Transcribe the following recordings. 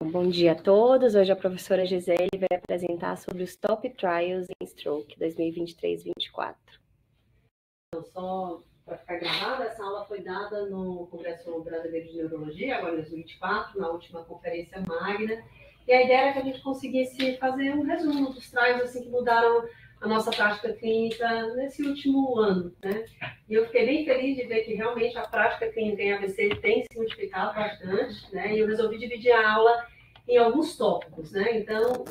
Então, bom dia a todos. Hoje a professora Gisele vai apresentar sobre os Top Trials em Stroke 2023-24. Então, só para ficar gravada, essa aula foi dada no Congresso Brasileiro de Neurologia, agora em 2024, na última conferência magna. E a ideia era que a gente conseguisse fazer um resumo dos trials assim, que mudaram a nossa prática clínica nesse último ano, né? E eu fiquei bem feliz de ver que realmente a prática clínica em AVC tem se modificado bastante, né? E eu resolvi dividir a aula em alguns tópicos, né? Então,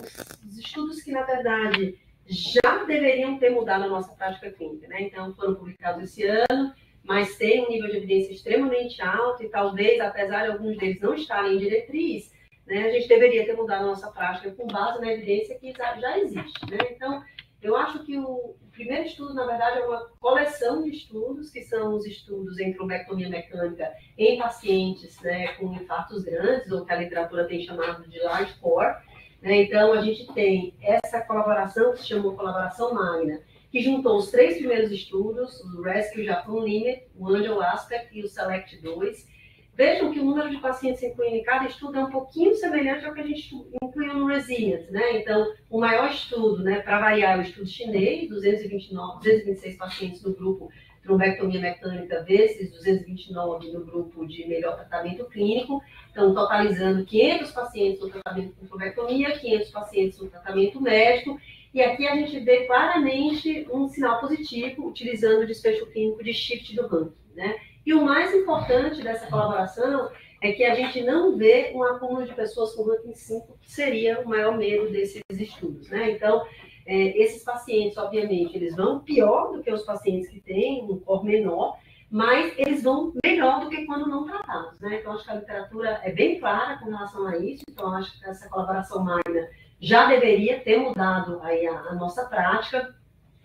os estudos que, na verdade, já deveriam ter mudado a nossa prática clínica, né? Então, foram publicados esse ano, mas tem um nível de evidência extremamente alto e talvez, apesar de alguns deles não estarem em diretriz, né, a gente deveria ter mudado a nossa prática com base na evidência que já existe, né? Então, eu acho que o primeiro estudo, na verdade, é uma coleção de estudos, que são os estudos em trombectomia mecânica em pacientes, né, com infartos grandes, ou que a literatura tem chamado de large core, né? Então, a gente tem essa colaboração, que se chamou colaboração magna, que juntou os três primeiros estudos, o Rescue Japan Limit, o Angel Aspect e o Select 2. Vejam que o número de pacientes incluído em cada estudo é um pouquinho semelhante ao que a gente incluiu no Resilience, né? Então, o maior estudo, né, para variar, é o estudo chinês, 226 pacientes no grupo trombectomia mecânica vezes 229 no grupo de melhor tratamento clínico, então totalizando 500 pacientes no tratamento com trombectomia, 500 pacientes no tratamento médico, e aqui a gente vê claramente um sinal positivo utilizando o desfecho clínico de shift do ranking, né? E o mais importante dessa colaboração é que a gente não vê um acúmulo de pessoas com ranking 5, que seria o maior medo desses estudos, né? Então, esses pacientes, obviamente, eles vão pior do que os pacientes que têm um core menor, mas eles vão melhor do que quando não tratados, né? Então, acho que a literatura é bem clara com relação a isso, então acho que essa colaboração magna já deveria ter mudado aí a nossa prática,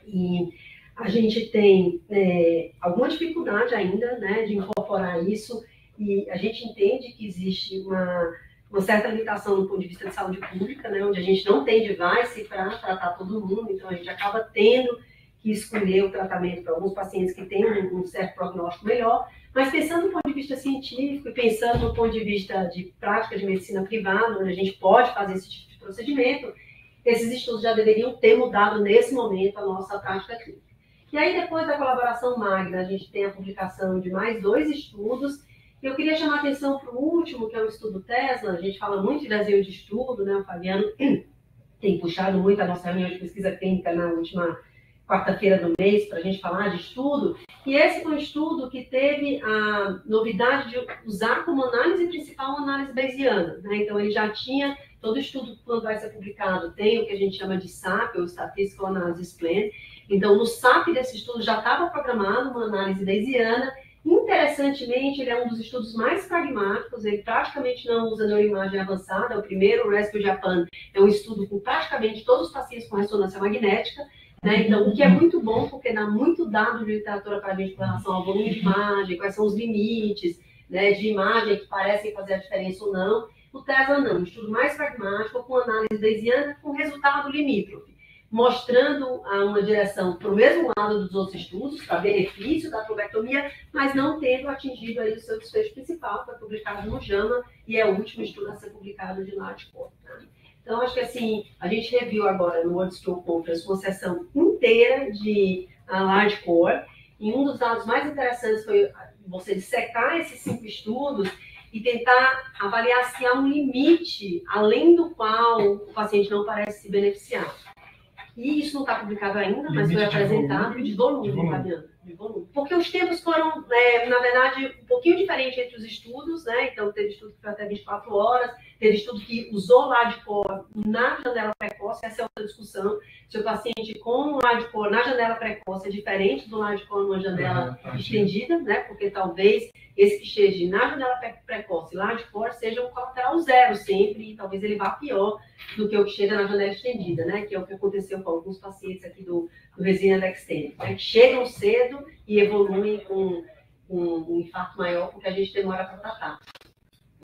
e a gente tem alguma dificuldade ainda, né, de incorporar isso, e a gente entende que existe uma certa limitação do ponto de vista de saúde pública, né, onde a gente não tem device para tratar todo mundo, então a gente acaba tendo que escolher o tratamento para alguns pacientes que têm um certo prognóstico melhor, mas pensando do ponto de vista científico e pensando do ponto de vista de prática de medicina privada, onde a gente pode fazer esse tipo de procedimento, esses estudos já deveriam ter mudado nesse momento a nossa prática clínica. E aí, depois da colaboração magna, a gente tem a publicação de mais 2 estudos. Eu queria chamar a atenção para o último, que é o estudo Tesla. A gente fala muito de desenho de estudo, né? O Fabiano tem puxado muito a nossa reunião de pesquisa clínica na última quarta-feira do mês para a gente falar de estudo. E esse foi um estudo que teve a novidade de usar como análise principal uma análise bayesiana, né? Então, ele já tinha, todo estudo, quando vai ser publicado, tem o que a gente chama de SAP, ou Statistical Analysis Plan. Então, no SAP desse estudo já estava programado uma análise bayesiana. Interessantemente, ele é um dos estudos mais pragmáticos, ele praticamente não usa neuroimagem avançada. O primeiro, o Rescue Japan, é um estudo com praticamente todos os pacientes com ressonância magnética, né? Então, o que é muito bom, porque dá muito dado de literatura para a gente com relação ao volume de imagem, quais são os limites, né, de imagem que parecem fazer a diferença ou não. O Tesla não, um estudo mais pragmático, com análise bayesiana, com resultado limítrofe, mostrando uma direção para o mesmo lado dos outros estudos, para benefício da trombectomia, mas não tendo atingido aí o seu desfecho principal, que foi publicado no JAMA, e é o último estudo a ser publicado de large core, né? Então, acho que assim, a gente reviu agora no World Stroke Conference uma sessão inteira de large core, e um dos dados mais interessantes foi você dissecar esses 5 estudos e tentar avaliar se há um limite além do qual o paciente não parece se beneficiar. E isso não está publicado ainda, mas foi apresentado de volume, Fabiano, de volume. Porque os termos foram, na verdade, um pouquinho diferentes entre os estudos, né? Então, teve estudo que foi até 24 horas, teve estudo que usou LAD-COR na janela precoce, essa é outra discussão. Se o paciente com LAD-COR na janela precoce é diferente do LAD-COR numa janela estendida, né? Porque talvez esse que esteja na janela precoce, LAD-COR, seja um colateral 0 sempre, e talvez ele vá pior do que o que chega na janela estendida, né? Que é o que aconteceu com alguns pacientes aqui do Resilience Extended, né? Que chegam cedo e evoluem com um infarto maior, porque a gente demora para tratar.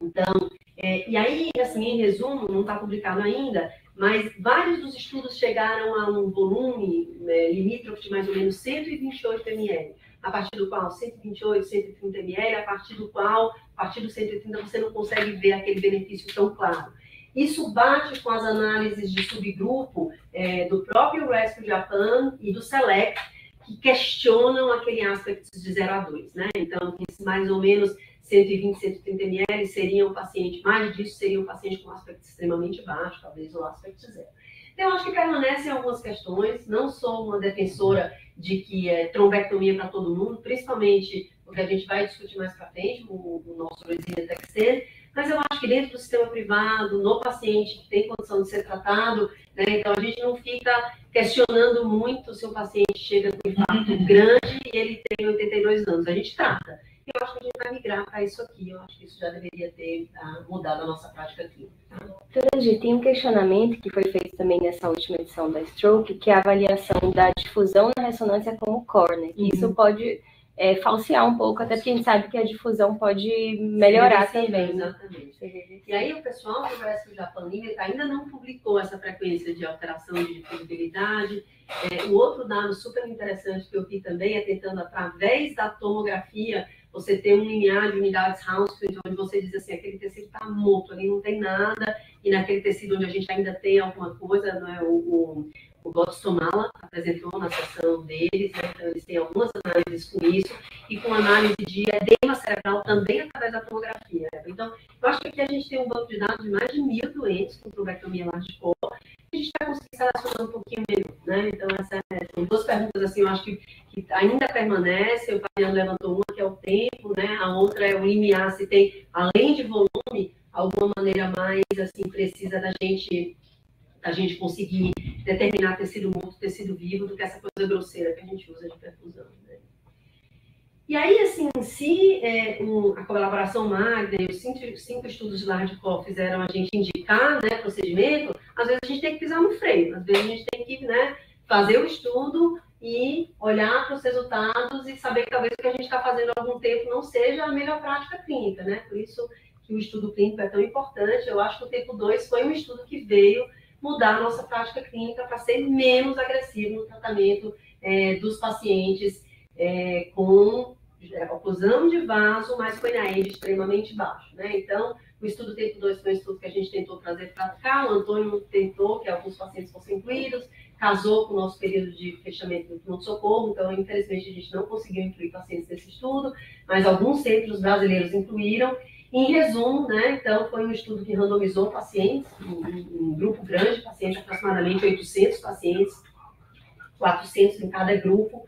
Então, e aí, assim, em resumo, não está publicado ainda, mas vários dos estudos chegaram a um volume limítrofe de mais ou menos 128 ml, a partir do qual 128, 130 ml, a partir do qual, a partir do 130, você não consegue ver aquele benefício tão claro. Isso bate com as análises de subgrupo do próprio Rescue Japan e do SELECT, que questionam aquele aspecto de 0 a 2, né? Então, mais ou menos 120, 130 ml seriam paciente, mais disso seria um paciente com aspecto extremamente baixo, talvez o aspecto 0. Então, eu acho que permanecem algumas questões. Não sou uma defensora de que é trombectomia para todo mundo, principalmente porque a gente vai discutir mais para frente, o nosso Resilient Extend, mas eu acho que dentro do sistema privado, no paciente que tem condição de ser tratado, né, então a gente não fica questionando muito se o paciente chega com infarto grande e ele tem 82 anos. A gente trata. Eu acho que a gente vai migrar para isso aqui. Eu acho que isso já deveria ter mudado a nossa prática clínica. Doutora Angie, tem um questionamento que foi feito também nessa última edição da Stroke, que é a avaliação da difusão na ressonância como core. Isso pode falsear um pouco, até porque a gente sabe que a difusão pode melhorar também. Exatamente. E aí o pessoal do Rescue Japan ainda não publicou essa frequência de alteração de difusibilidade. O outro dado super interessante que eu vi também é tentando, através da tomografia, você ter um linear de unidades Hounsfield, onde você diz assim, aquele tecido está morto, ali não tem nada, e naquele tecido onde a gente ainda tem alguma coisa, não é? O Gottstomala apresentou na sessão deles, né? Então eles têm algumas análises com isso, e com análise de edema cerebral também através da tomografia. Então, eu acho que aqui a gente tem um banco de dados de mais de 1.000 doentes com trombectomia large core, a gente vai conseguir selecionar um pouquinho melhor, né? Então, são duas perguntas, assim, eu acho que ainda permanece. O Fabiano levantou uma, que é o tempo, né? A outra é o limiar, se tem, além de volume, alguma maneira mais, assim, precisa da gente conseguir determinar tecido morto, tecido vivo, do que essa coisa grosseira que a gente usa de perfusão, né? E aí, assim, se a colaboração Magda e os 5 estudos de Lardcor fizeram a gente indicar, né, procedimento, às vezes a gente tem que pisar no freio, às vezes a gente tem que, né, fazer o estudo e olhar para os resultados e saber que talvez o que a gente está fazendo há algum tempo não seja a melhor prática clínica, né? Por isso que o estudo clínico é tão importante. Eu acho que o tempo 2 foi um estudo que veio mudar a nossa prática clínica para ser menos agressivo no tratamento dos pacientes com oclusão de vaso, mas com NAED extremamente baixo, né? Então, o estudo tempo 2 foi um estudo que a gente tentou trazer para cá, o Antônio tentou que alguns pacientes fossem incluídos, casou com o nosso período de fechamento do pronto-socorro, então, infelizmente, a gente não conseguiu incluir pacientes nesse estudo, mas alguns centros brasileiros incluíram. Em resumo, né, então, foi um estudo que randomizou pacientes, um grupo grande de pacientes, aproximadamente 800 pacientes, 400 em cada grupo.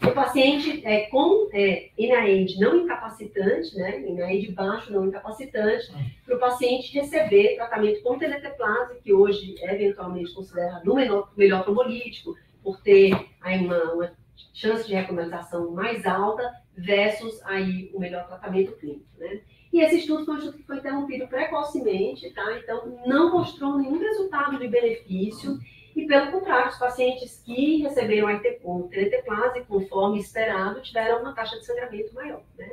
O paciente com NAED não incapacitante, né, NAED baixo não incapacitante, para o paciente receber tratamento com teleteplase, que hoje é eventualmente considerado o melhor trombolítico, por ter aí uma chance de recompensação mais alta, versus aí o melhor tratamento clínico, né? E esse estudo foi um estudo que foi interrompido precocemente, tá? Então, não mostrou nenhum resultado de benefício. E, pelo contrário, os pacientes que receberam a teleteplase, conforme esperado, tiveram uma taxa de sangramento maior, né?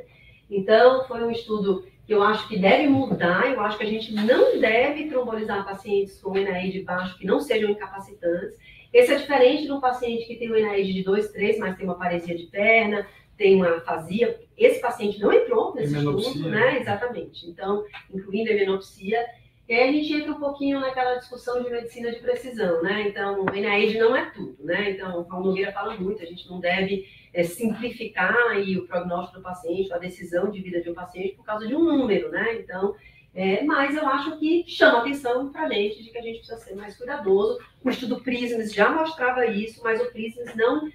Então, foi um estudo que eu acho que deve mudar. Eu acho que a gente não deve trombolizar pacientes com NAED baixo que não sejam incapacitantes. Esse é diferente de um paciente que tem um NAED de 2, 3, mas tem uma paresia de perna, tem uma afasia. Esse paciente não entrou nesse estudo, né? Exatamente. Então, incluindo a hemenopsia. E aí a gente entra um pouquinho naquela discussão de medicina de precisão, né? Então, o NAED não é tudo, né? Então, o Paulo Nogueira fala muito, a gente não deve simplificar aí o prognóstico do paciente, a decisão de vida de um paciente por causa de um número, né? Então, mas eu acho que chama atenção para a gente de que a gente precisa ser mais cuidadoso. O estudo PRISMS já mostrava isso, mas o PRISMS não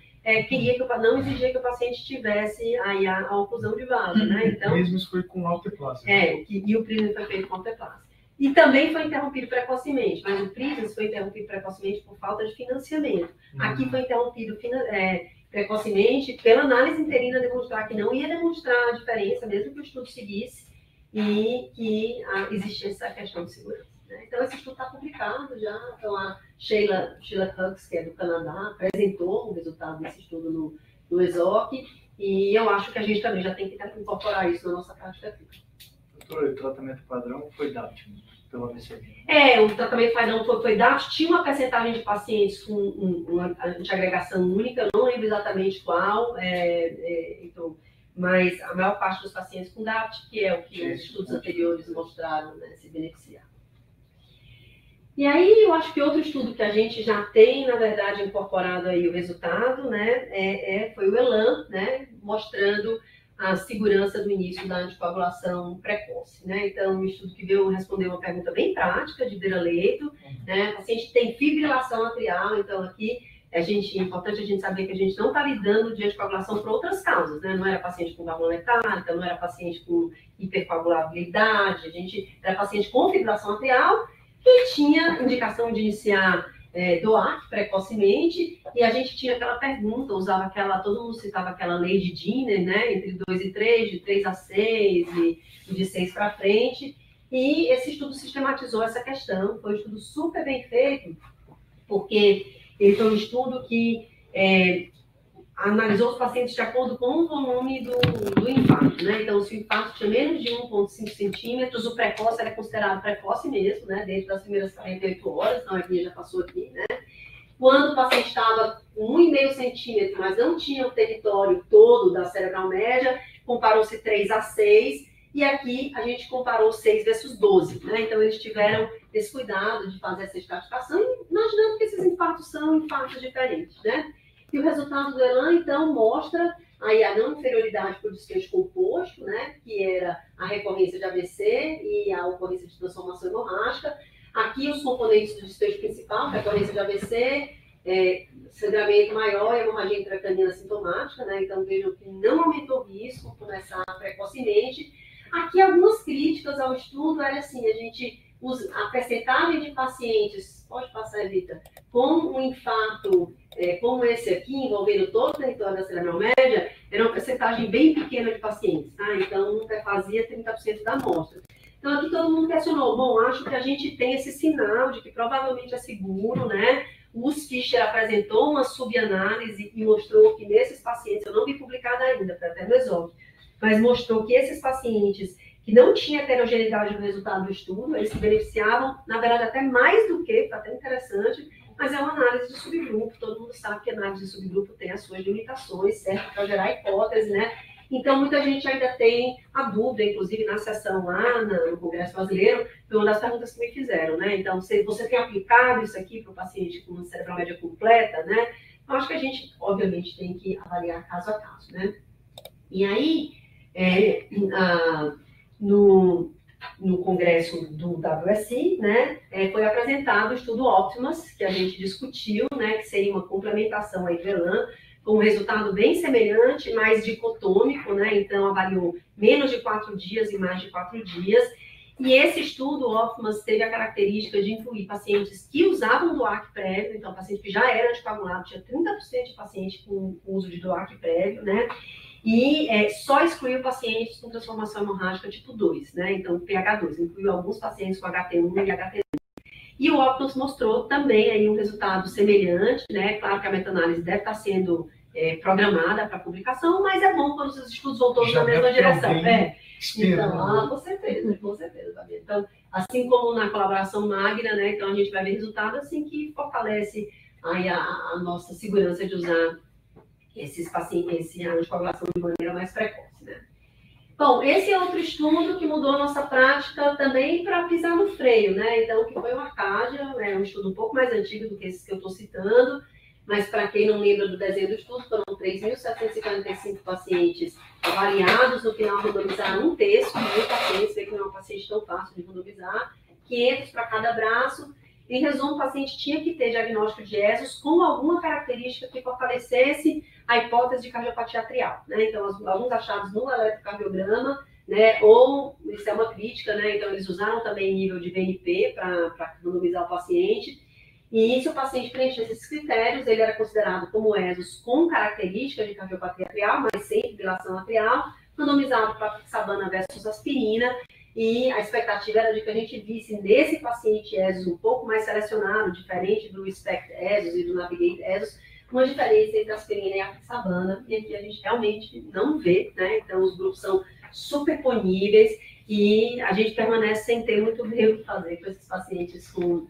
não exigia que o paciente tivesse aí a oclusão de vaso, né? Então, o PRISMS foi com alteplase. E o PRISMS foi feito com alteplase. E também foi interrompido precocemente, mas o PRISMS foi interrompido precocemente por falta de financiamento. Aqui foi interrompido precocemente pela análise interina demonstrar que não ia demonstrar a diferença, mesmo que o estudo seguisse, e que existia essa questão de segurança, né? Então, esse estudo está publicado já. Então, a Sheila Hughes, que é do Canadá, apresentou o resultado desse estudo no ESOC, e eu acho que a gente também já tem que incorporar isso na nossa prática clínica. Doutor, o tratamento padrão foi DAPT, pelo ABCD. O tratamento padrão foi DAPT, tinha uma percentagem de pacientes com uma antiagregação única, eu não lembro exatamente qual, então, mas a maior parte dos pacientes com DAPT, que é o que os estudos anteriores mostraram, né, se beneficiar. E aí, eu acho que outro estudo que a gente já tem, na verdade, incorporado aí o resultado, né, foi o ELAN, né, mostrando a segurança do início da anticoagulação precoce, né? Então, um estudo que veio responder uma pergunta bem prática de beira-leito, né? O paciente tem fibrilação atrial, então aqui é importante a gente saber que a gente não está lidando de anticoagulação por outras causas, né? Não era paciente com válvula metálica, não era paciente com hipercoagulabilidade, a gente era paciente com fibrilação atrial, que tinha indicação de iniciar DOAC precocemente, e a gente tinha aquela pergunta, todo mundo citava aquela lei de Dinner, né, entre 2 e 3, de 3 a 6, e de 6 para frente, e esse estudo sistematizou essa questão, foi um estudo super bem feito, porque ele foi um estudo que analisou os pacientes de acordo com o volume do infarto, né? Então, se o infarto tinha menos de 1,5 centímetros, o precoce era considerado precoce mesmo, né? Dentro das primeiras 48 horas, então a minha já passou aqui, né? Quando o paciente estava com 1,5 centímetro, mas não tinha o território todo da cerebral média, comparou-se 3 a 6, e aqui a gente comparou 6 versus 12, né? Então, eles tiveram esse cuidado de fazer essa estratificação, imaginando que esses infartos são infartos diferentes, né? E o resultado do ELAN, então, mostra aí a não inferioridade por desfecho composto, né, que era a recorrência de AVC e a ocorrência de transformação hemorrágica. Aqui os componentes do desfecho principal, recorrência de AVC, sangramento maior e hemorragia intracraniana sintomática, né, então vejam que não aumentou o risco, começar precocemente. Aqui algumas críticas ao estudo era assim, a percentagem de pacientes, pode passar, Evita, com um infarto como esse aqui, envolvendo todo o território da cerebral média, era uma percentagem bem pequena de pacientes, tá? Então, fazia 30% da amostra. Então, aqui todo mundo questionou, bom, acho que a gente tem esse sinal de que provavelmente é seguro, né? O Fischer apresentou uma subanálise e mostrou que nesses pacientes, eu não vi publicada ainda, para até no exame, mas mostrou que esses pacientes que não tinha heterogeneidade no resultado do estudo, eles se beneficiavam, na verdade, até mais do que, está até interessante, mas é uma análise de subgrupo, todo mundo sabe que a análise de subgrupo tem as suas limitações, certo? Para gerar hipótese, né? Então, muita gente ainda tem a dúvida, inclusive na sessão lá no Congresso Brasileiro, foi uma das perguntas que me fizeram, né? Então, você tem aplicado isso aqui para o paciente com uma cerebral média completa, né? Eu acho que a gente, obviamente, tem que avaliar caso a caso, né? E aí, no congresso do WSI, né, foi apresentado o estudo Optimas, que a gente discutiu, né, que seria uma complementação aí do ELAN, com um resultado bem semelhante, mais dicotômico, né, então avaliou menos de 4 dias e mais de 4 dias, e esse estudo Optimas teve a característica de incluir pacientes que usavam DOAC prévio, então paciente que já era anticoagulado, tinha 30% de paciente com uso de DOAC prévio, né, e só excluiu pacientes com transformação hemorrágica tipo 2, né? Então, pH2, incluiu alguns pacientes com HT1 e HT2. E o Optimus mostrou também aí um resultado semelhante, né? Claro que a meta-análise deve estar sendo programada para publicação, mas é bom quando os estudos vão todos na mesma direção. Então, com certeza, Fabiana. Então, assim como na colaboração Magna, né? Então, a gente vai ver resultado assim que fortalece aí a nossa segurança de usar esse anticoagulação de maneira mais precoce, né? Bom, esse é outro estudo que mudou a nossa prática também para pisar no freio, né? Então, que foi o Arcadia, um estudo um pouco mais antigo do que esses que eu estou citando, mas para quem não lembra do desenho do estudo, foram 3.745 pacientes avaliados, no final randomizaram um terço, de pacientes, sei que não é um paciente tão fácil de randomizar, 500 para cada braço. Em resumo, o paciente tinha que ter diagnóstico de ESUS com alguma característica que fortalecesse a hipótese de cardiopatia atrial, né? Então, alguns achados no eletrocardiograma, né? Ou, isso é uma crítica, né? Então, eles usaram também nível de VNP para randomizar o paciente. E se o paciente preenchesse esses critérios, ele era considerado como ESUS com característica de cardiopatia atrial, mas sem fibrilação atrial, randomizado para pixabana versus aspirina. E a expectativa era de que a gente visse nesse paciente ESUS um pouco mais selecionado, diferente do SPECT ESUS e do Navigate ESUS, uma diferença entre a aspirina e a pixabana, e aqui a gente realmente não vê, né? Então, os grupos são superponíveis e a gente permanece sem ter muito bem o que fazer com esses pacientes com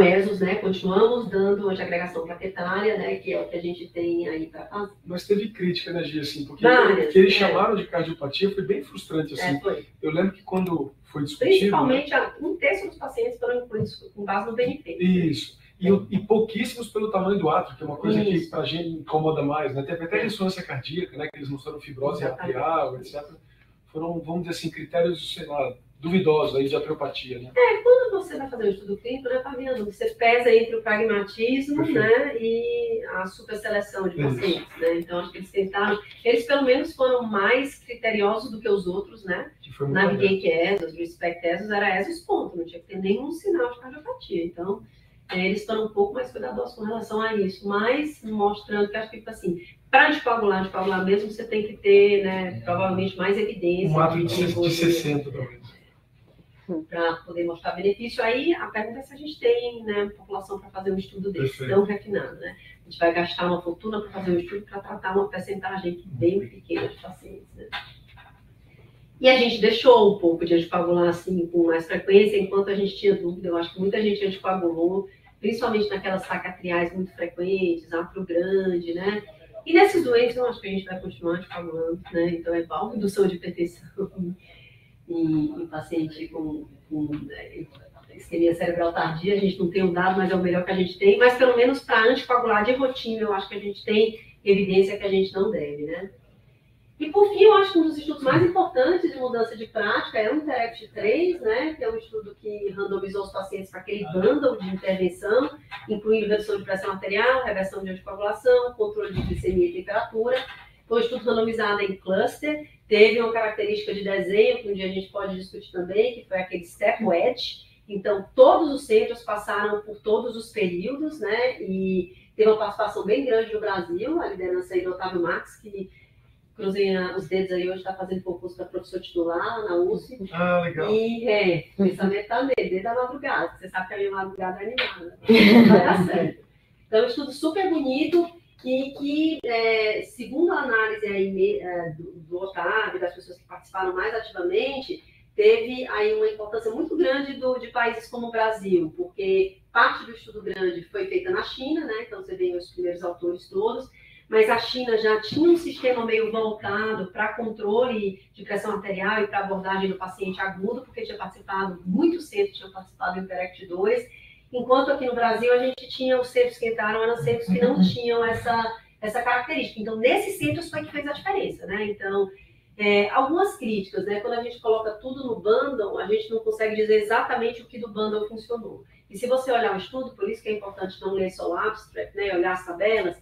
ESUS, né? Continuamos dando antiagregação plaquetária, né? Que é o que a gente tem aí para fazer. Mas teve crítica, né, Gia, assim, porque eles chamaram de cardiopatia, foi bem frustrante, assim. Foi. Eu lembro que quando foi discutido. Principalmente, um terço dos pacientes foram incluídos com base no BNP. Isso. E pouquíssimos pelo tamanho do átrio, que é uma coisa que pra gente incomoda mais, né? Teve até ressonância cardíaca, né? Que eles mostraram fibrose arterial, etc. Foram, vamos dizer assim, critérios, sei lá, duvidosos aí de atriopatia, né? Quando você vai fazer um estudo clínico, né, tá vendo? Você pesa entre o pragmatismo, né, e a superseleção de pacientes, né? Então, acho que eles tentaram, eles pelo menos foram mais criteriosos do que os outros, né? Navigate ESOS, Respect ESOS, era ESOS ponto, não tinha que ter nenhum sinal de cardiopatia. Então, eles foram um pouco mais cuidadosos com relação a isso, mas mostrando que acho que, assim, para anticoagular mesmo, você tem que ter, né, provavelmente mais evidência. Um átrio de 60, talvez. Para poder mostrar benefício. Aí a pergunta é se a gente tem, né, população para fazer um estudo desse, tão refinado, né? A gente vai gastar uma fortuna para fazer um estudo para tratar uma percentagem bem pequena de pacientes, né? E a gente deixou um pouco de anticoagular assim com mais frequência, enquanto a gente tinha dúvida. Eu acho que muita gente anticoagulou, principalmente naquelas sacatriais muito frequentes, átrio grande, né? E nesses doentes eu acho que a gente vai continuar anticoagulando, né? Então é igual indução de hipertensão em paciente com isquemia cerebral tardia. A gente não tem o dado, mas é o melhor que a gente tem. Mas pelo menos para anticoagular de rotina, eu acho que a gente tem evidência que a gente não deve, né? E por fim, eu acho que um dos estudos mais importantes de mudança de prática é o Interact 3, né? Que é um estudo que randomizou os pacientes para aquele bundle de intervenção, incluindo redução de pressão arterial, reversão de anticoagulação, controle de glicemia e temperatura. Foi um estudo randomizado em cluster, teve uma característica de desenho, que um dia a gente pode discutir também, que foi aquele step wedge. Então, todos os centros passaram por todos os períodos, né? E teve uma participação bem grande no Brasil, a liderança aí do Otávio Max, que cruzei os dedos aí, hoje está fazendo concurso para professor titular lá na USP. Ah, legal. E o pensamento está nele, desde a madrugada. Você sabe que a minha madrugada é animada. Vai dar certo. Então, é um estudo super bonito e que, segundo a análise aí, do Otávio e das pessoas que participaram mais ativamente, teve aí uma importância muito grande de países como o Brasil, porque parte do estudo grande foi feita na China, né? Então, você vê os primeiros autores todos, mas a China já tinha um sistema meio voltado para controle de pressão arterial e para abordagem do paciente agudo, porque tinha participado, muitos centros tinham participado do Interact 2, enquanto aqui no Brasil a gente tinha os centros que entraram, eram centros que não tinham essa característica. Então, nesses centros foi que fez a diferença, né? Então, algumas críticas, né? Quando a gente coloca tudo no bundle, a gente não consegue dizer exatamente o que do bundle funcionou. E se você olhar o estudo, por isso que é importante não ler só o abstract, né? Olhar as tabelas,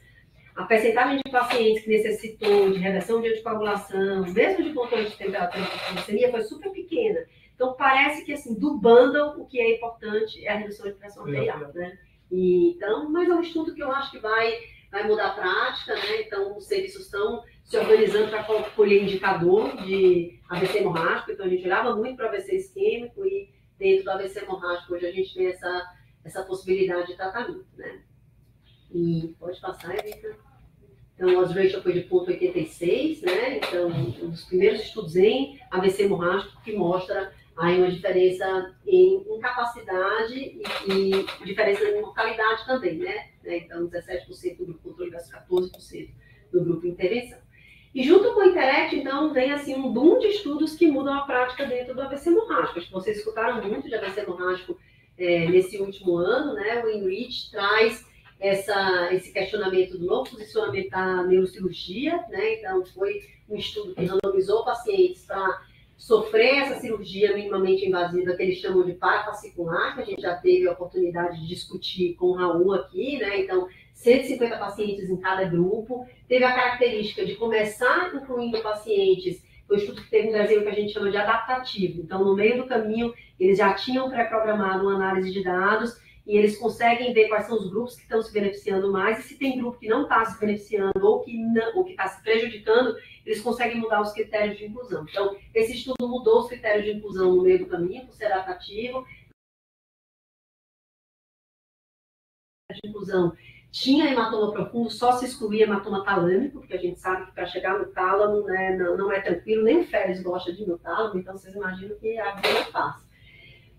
a percentagem de pacientes que necessitou de reversão de anticoagulação, mesmo de controle de temperatura e glicemia, foi super pequena. Então, parece que, assim, do bundle, o que é importante é a redução de pressão arterial, né? Então, mas é um estudo que eu acho que vai mudar a prática, né? Então, os serviços estão se organizando para colher indicador de AVC hemorrágico. Então, a gente olhava muito para AVC isquêmico e dentro do AVC hemorrágico, hoje a gente tem essa possibilidade de tratamento, né? E pode passar, Evita. Então, o odds ratio foi de 0,86, né? Então, um dos primeiros estudos em AVC hemorrágico que mostra aí uma diferença em incapacidade e diferença em mortalidade também, né? Então, 17% do grupo controle versus 14% do grupo intervenção. E junto com o Interact, então, vem assim um boom de estudos que mudam a prática dentro do AVC hemorrágico. Acho que vocês escutaram muito de AVC hemorrágico nesse último ano, né? O Enrich traz esse questionamento do novo posicionamento da neurocirurgia, né? Então, foi um estudo que randomizou pacientes para sofrer essa cirurgia minimamente invasiva que eles chamam de parafascicular, que a gente já teve a oportunidade de discutir com o Raul aqui, né? Então, 150 pacientes em cada grupo. Teve a característica de começar incluindo pacientes, foi um estudo que teve um desenho que a gente chama de adaptativo. Então, no meio do caminho, eles já tinham pré-programado uma análise de dados e eles conseguem ver quais são os grupos que estão se beneficiando mais, e se tem grupo que não está se beneficiando ou que está se prejudicando, eles conseguem mudar os critérios de inclusão. Então, esse estudo mudou os critérios de inclusão no meio do caminho, por ser adaptativo. De inclusão tinha hematoma profundo, só se excluía hematoma talâmico, porque a gente sabe que para chegar no tálamo, né, não é tranquilo, nem o Férez gosta de ir no tálamo, então vocês imaginam que a vida é fácil.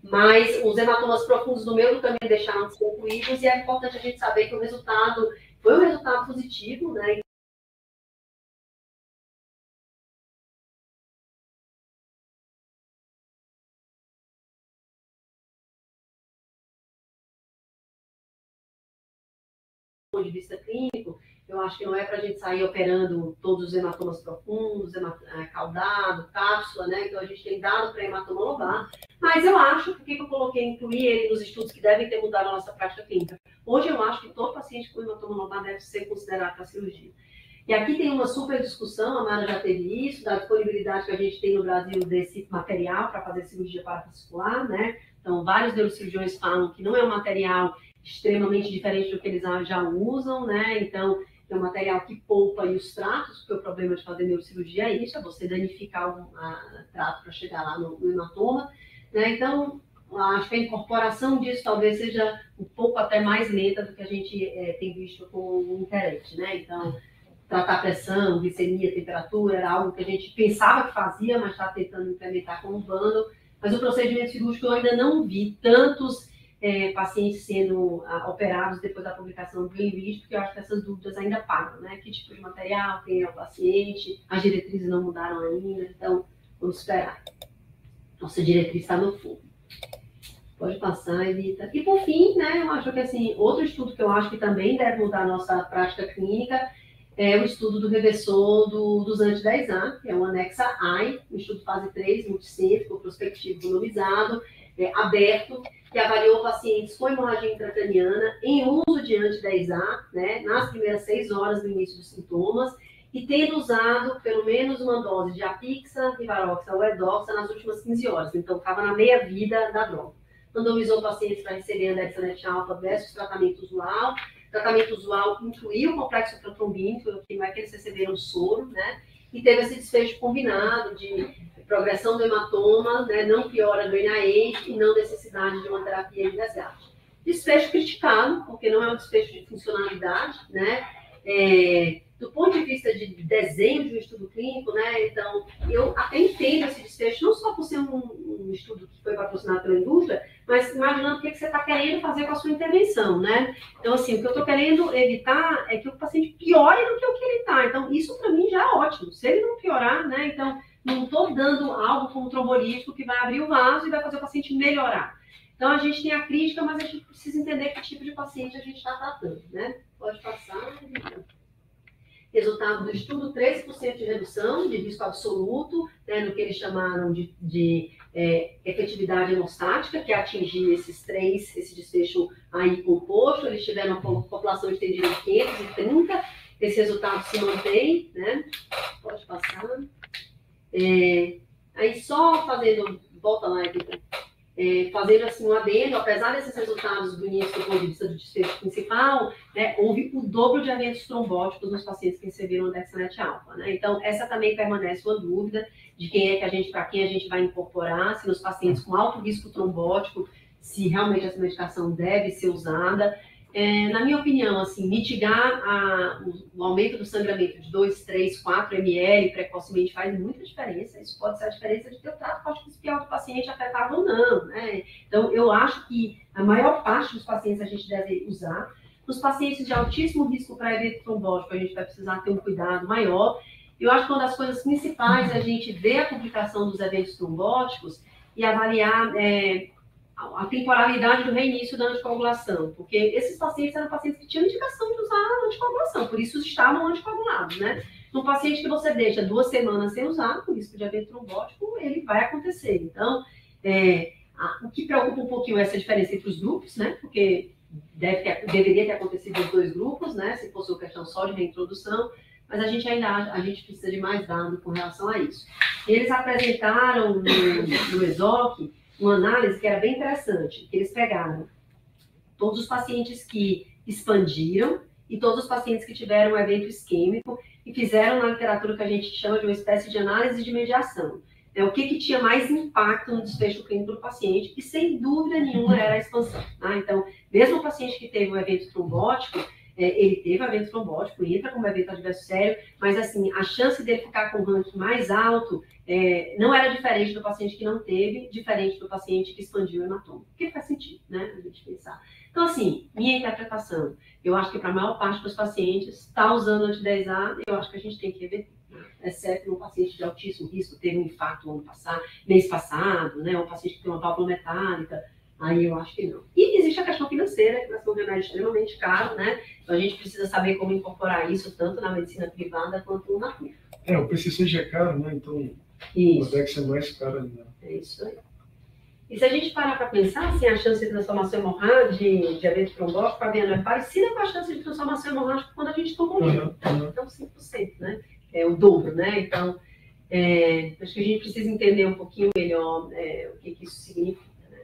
Mas os hematomas profundos no meio do caminho deixaram de ser concluídos, e é importante a gente saber que o resultado foi um resultado positivo, né? ponto de vista clínico, eu acho que não é para a gente sair operando todos os hematomas profundos, caudado, cápsula, né? Então a gente tem dado para hematoma lobar. Mas eu acho, por que eu incluí ele nos estudos que devem ter mudado a nossa prática clínica? Hoje eu acho que todo paciente com hematoma lobar deve ser considerado para cirurgia. E aqui tem uma super discussão, a Mara já teve isso, da disponibilidade que a gente tem no Brasil desse material para fazer cirurgia parafascicular, né? Então, vários neurocirurgiões falam que não é um material extremamente diferente do que eles já usam, né? Então, é um material que poupa aí os tratos, porque o problema de fazer neurocirurgia é isso, é você danificar o trato para chegar lá no hematoma, né? Então, acho que a incorporação disso talvez seja um pouco até mais lenta do que a gente tem visto com o internet, né? Então, tratar pressão, glicemia, temperatura, era algo que a gente pensava que fazia, mas está tentando implementar como bundle. Mas o procedimento cirúrgico eu ainda não vi tantos pacientes sendo operados depois da publicação do Greenwich, porque eu acho que essas dúvidas ainda param, né? Que tipo de material, quem é o paciente, as diretrizes não mudaram ainda, então vamos esperar. Nossa diretriz está no fundo. Pode passar, Evita. E por fim, né, eu acho que assim, outro estudo que eu acho que também deve mudar a nossa prática clínica é o estudo do reversor dos anti-10A, que é o Anexa-I, um estudo fase 3, multicêntrico, prospectivo randomizado, aberto, que avaliou pacientes com hemorragia intracraniana em uso de anti-10A, né, nas primeiras 6 horas do início dos sintomas, e tendo usado pelo menos uma dose de Apixa, Rivaroxa ou Edoxa nas últimas 15 horas. Então, estava na meia-vida da droga. Randomizou pacientes para receber andexanet alfa versus tratamento usual. Tratamento usual incluiu o complexo protrombínico, que não é que eles receberam soro, né? E teve esse desfecho combinado de progressão do hematoma, né? Não piora do NIH e não necessidade de uma terapia de desgaste. Desfecho criticado, porque não é um desfecho de funcionalidade, né? Do ponto de vista de desenho de um estudo clínico, né? Então, eu até entendo esse desfecho, não só por ser um estudo que foi patrocinado pela indústria, mas imaginando o que você está querendo fazer com a sua intervenção, né? Então, assim, o que eu estou querendo evitar é que o paciente piore do que o que ele está. Então, isso para mim já é ótimo. Se ele não piorar, né? Então, não estou dando algo como trombolítico que vai abrir o vaso e vai fazer o paciente melhorar. Então, a gente tem a crítica, mas a gente precisa entender que tipo de paciente a gente está tratando, né? Pode passar, então. Resultado do estudo, 13% de redução de risco absoluto, né, no que eles chamaram de efetividade hemostática, que é atingir esse desfecho aí composto. Eles tiveram uma população estendida de 530, esse resultado se mantém, né? Pode passar. Aí só fazendo, volta lá, Vitor. Fazendo assim um adendo, apesar desses resultados bonitos do ponto de vista do desfecho principal, né, houve o dobro de eventos trombóticos nos pacientes que receberam andexanet alfa, né? Então, essa também permanece uma dúvida de para quem a gente vai incorporar, se nos pacientes com alto risco trombótico, se realmente essa medicação deve ser usada. Na minha opinião, assim, mitigar o aumento do sangramento de 2, 3, 4 ml precocemente faz muita diferença. Isso pode ser a diferença de ter o trato corticospial do paciente afetado ou não, né? Então, eu acho que a maior parte dos pacientes a gente deve usar. Nos pacientes de altíssimo risco para evento trombótico, a gente vai precisar ter um cuidado maior. Eu acho que uma das coisas principais é a gente ver a complicação dos eventos trombóticos e avaliar a temporalidade do reinício da anticoagulação, porque esses pacientes eram pacientes que tinham indicação de usar anticoagulação, por isso estavam anticoagulados, né? Um paciente que você deixa 2 semanas sem usar, com risco de evento trombótico, ele vai acontecer. Então, o que preocupa um pouquinho é essa diferença entre os grupos, né? Porque deveria ter acontecido os 2 grupos, né? Se fosse uma questão só de reintrodução, mas a gente precisa de mais dados com relação a isso. Eles apresentaram no ESOC uma análise que era bem interessante, que eles pegaram todos os pacientes que expandiram e todos os pacientes que tiveram um evento isquêmico e fizeram na literatura que a gente chama de uma espécie de análise de mediação. O que tinha mais impacto no desfecho clínico do paciente, e sem dúvida nenhuma era a expansão. Tá? Então, mesmo o paciente que teve um evento trombótico, ele teve evento trombótico, entra como evento adverso sério, mas assim, a chance dele ficar com o ranking mais alto não era diferente do paciente que não teve, diferente do paciente que expandiu o hematoma. O que faz sentido, né, a gente pensar. Então, assim, minha interpretação, eu acho que para a maior parte dos pacientes, está usando anti-10A, eu acho que a gente tem que reverter. Exceto um paciente de altíssimo risco, teve um infarto mês passado, né, um paciente que tem uma válvula metálica, Aí eu acho que não. E existe a questão financeira, que vai ser um remédio extremamente caro, né? Então a gente precisa saber como incorporar isso tanto na medicina privada quanto na pública. O PCC já é caro, né? Então o Isso. Adex é mais caro ainda. É isso aí. E se a gente parar para pensar, assim, a chance de transformação hemorrágica, de evento trombótico, Fabiana, é parecida com a chance de transformação hemorrágica quando a gente toma um livro. Então, 5%, né? É o dobro, né? Então, acho que a gente precisa entender um pouquinho melhor o que isso significa, né?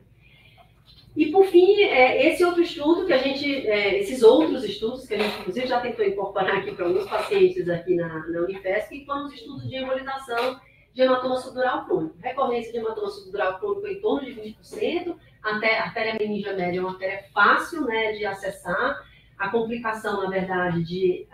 E, por fim, esse outro estudo que a gente, esses outros estudos que a gente, inclusive, já tentou incorporar aqui para alguns pacientes aqui na Unifesp, que foram os estudos de embolização de hematoma subdural crônico. Recorrência de hematoma subdural crônico em torno de 20%, a artéria meningia média é uma artéria fácil, né, de acessar. A complicação, na verdade, de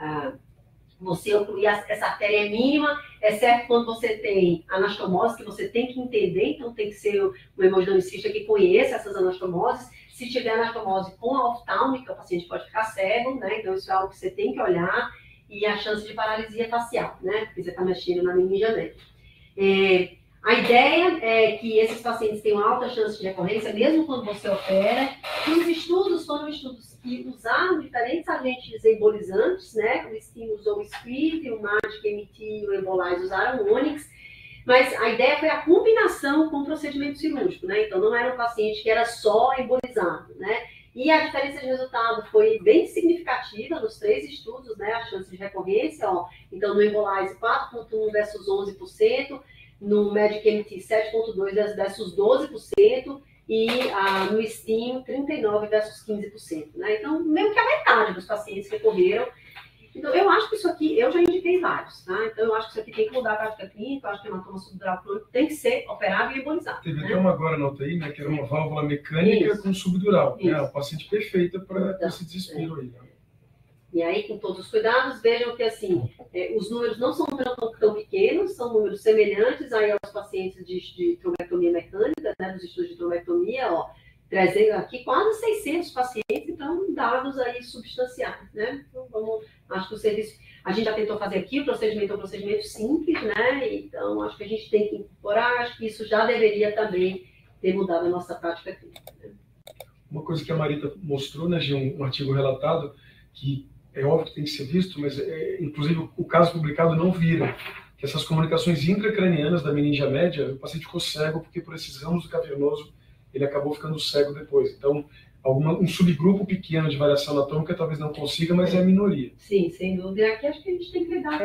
você ocluir essa artéria é mínima, exceto quando você tem anastomose, que você tem que entender, então tem que ser um hemodinamicista que conheça essas anastomoses. Se tiver anastomose com a oftálmica, o paciente pode ficar cego, né, então isso é algo que você tem que olhar, e a chance de paralisia facial, né, porque você está mexendo na meningia média. A ideia é que esses pacientes tenham alta chance de recorrência, mesmo quando você opera. E os estudos foram estudos que usaram diferentes agentes embolizantes, né? O Steam usou o Squid, o Magic MT e o Embolize usaram o Onyx. Mas a ideia foi a combinação com o procedimento cirúrgico, né? Então não era um paciente que era só embolizado, né? E a diferença de resultado foi bem significativa nos 3 estudos, né? A chance de recorrência, ó. Então, no Embolize, 4,1% versus 11%, no Magic MT, 7,2% versus 12%, e no STEAM, 39% versus 15%, né? Então, meio que a metade dos pacientes recorreram. Então, eu acho que isso aqui, eu já indiquei vários, tá? Então, eu acho que isso aqui tem que mudar a prática clínica, eu acho que a hematoma subdural crônico tem que ser operável e embolizado. Teve né? até uma agora na UTI, né, que era uma válvula mecânica Isso. com subdural, né? Isso. A paciente perfeita para esse desespero aí, né? E aí, com todos os cuidados, vejam que, assim, os números não são tão pequenos, são números semelhantes aí aos pacientes de trombectomia mecânica, né, dos estudos de trombectomia, ó, 300, aqui quase 600 pacientes, então, dados aí substanciais, né? Então, acho que o serviço, a gente já tentou fazer aqui, o procedimento é um procedimento simples, né? Então, acho que a gente tem que incorporar, acho que isso já deveria também ter mudado a nossa prática clínica. Né? Uma coisa que a Marita mostrou, né, de um artigo relatado, que é óbvio que tem que ser visto, mas inclusive o caso publicado não vira, que essas comunicações intracranianas da meningia média, o paciente ficou cego porque por esses ramos do cavernoso ele acabou ficando cego depois. Então, um subgrupo pequeno de variação anatômica talvez não consiga, mas é a minoria. Sim, sem dúvida. Aqui acho que a gente tem que lidar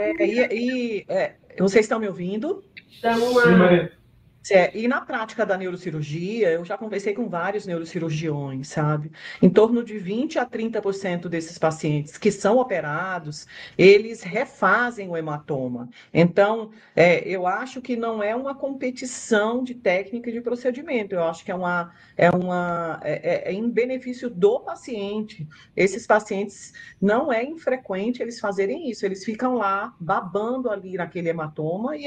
com vocês estão me ouvindo? Estamos Sim, Marita. E na prática da neurocirurgia, eu já conversei com vários neurocirurgiões, sabe? Em torno de 20% a 30% desses pacientes que são operados, eles refazem o hematoma. Então, eu acho que não é uma competição de técnica e de procedimento, eu acho que é em benefício do paciente. Esses pacientes, não é infrequente eles fazerem isso, eles ficam lá babando ali naquele hematoma e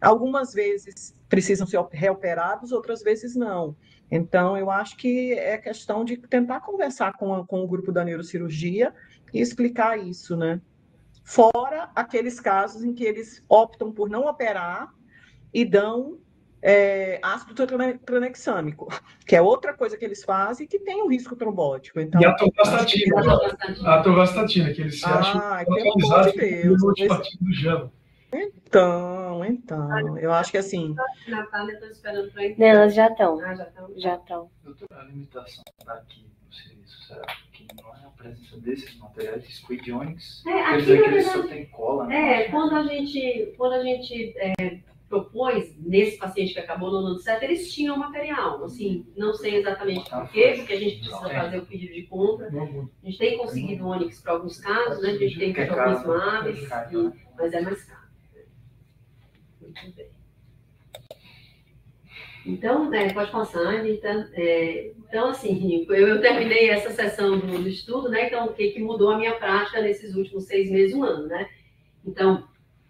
algumas vezes precisam ser reoperados, outras vezes não. Então, eu acho que é questão de tentar conversar com o grupo da neurocirurgia e explicar isso, né? Fora aqueles casos em que eles optam por não operar e dão ácido tranexâmico, que é outra coisa que eles fazem que tem um risco trombótico. Então, e a atorvastatina, que eles se acham atualizados pelo antipartido do JAMA. Então, eu acho que assim... Natália, estou esperando para ir. Não, elas já estão. Já estão. Doutora, a limitação daqui no serviço, será que não é a presença desses materiais de Squid Onyx? Aqui, na verdade, só tem cola, né? Quando a gente propôs, nesse paciente que acabou não dando certo, eles tinham material. Assim, não sei exatamente por quê, porque a gente precisa fazer o pedido de compra. A gente tem conseguido o Onyx para alguns casos, né? A gente tem feito alguns MAVs, mas é mais caro. Muito bem. Então, pode passar, Anitta. Então, assim, eu terminei essa sessão do estudo, né? Então, o que mudou a minha prática nesses últimos 6 meses, 1 ano, né? Então,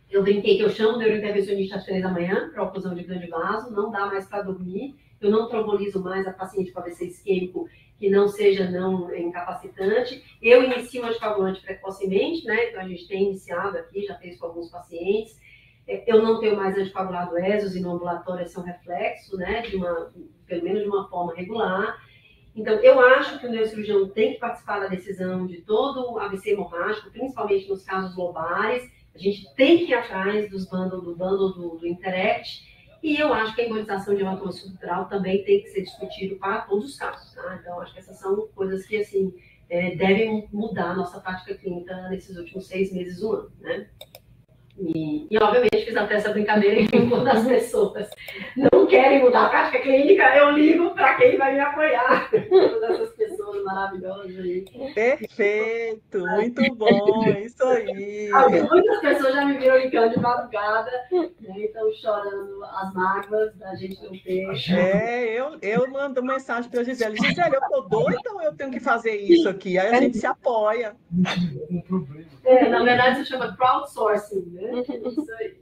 eu brinquei que eu chamo o neurointervencionista às 3 da manhã para oclusão de grande vaso, não dá mais para dormir, eu não trombolizo mais a paciente com AVC isquêmico que não seja não incapacitante, eu inicio o anticoagulante precocemente, né? Então, a gente tem iniciado aqui, já fez com alguns pacientes. Eu não tenho mais anticoagulado ESOS e no ambulatório, esse é um reflexo, né, pelo menos de uma forma regular. Então, eu acho que o neurocirurgião tem que participar da decisão de todo o AVC hemorrágico, principalmente nos casos lobares. A gente tem que ir atrás do bundle do Interact. E eu acho que a embolização de hematoma subdural também tem que ser discutido para todos os casos. Tá? Então, acho que essas são coisas que, assim, devem mudar a nossa prática clínica nesses últimos 6 meses, 1 ano, né? E, obviamente, fiz até essa brincadeira que quando as pessoas não querem mudar a prática clínica, eu ligo para quem vai me apoiar. Todas essas pessoas maravilhosas aí. Perfeito, muito bom, isso aí. Muitas pessoas já me viram ligando de madrugada, né? Então chorando as mágoas da gente não ter. Eu mando mensagem para a Gisele. Gisele, eu tô doida ou eu tenho que fazer isso aqui? Aí a gente se apoia. Um problema. Na verdade, se chama crowdsourcing, né? Isso aí.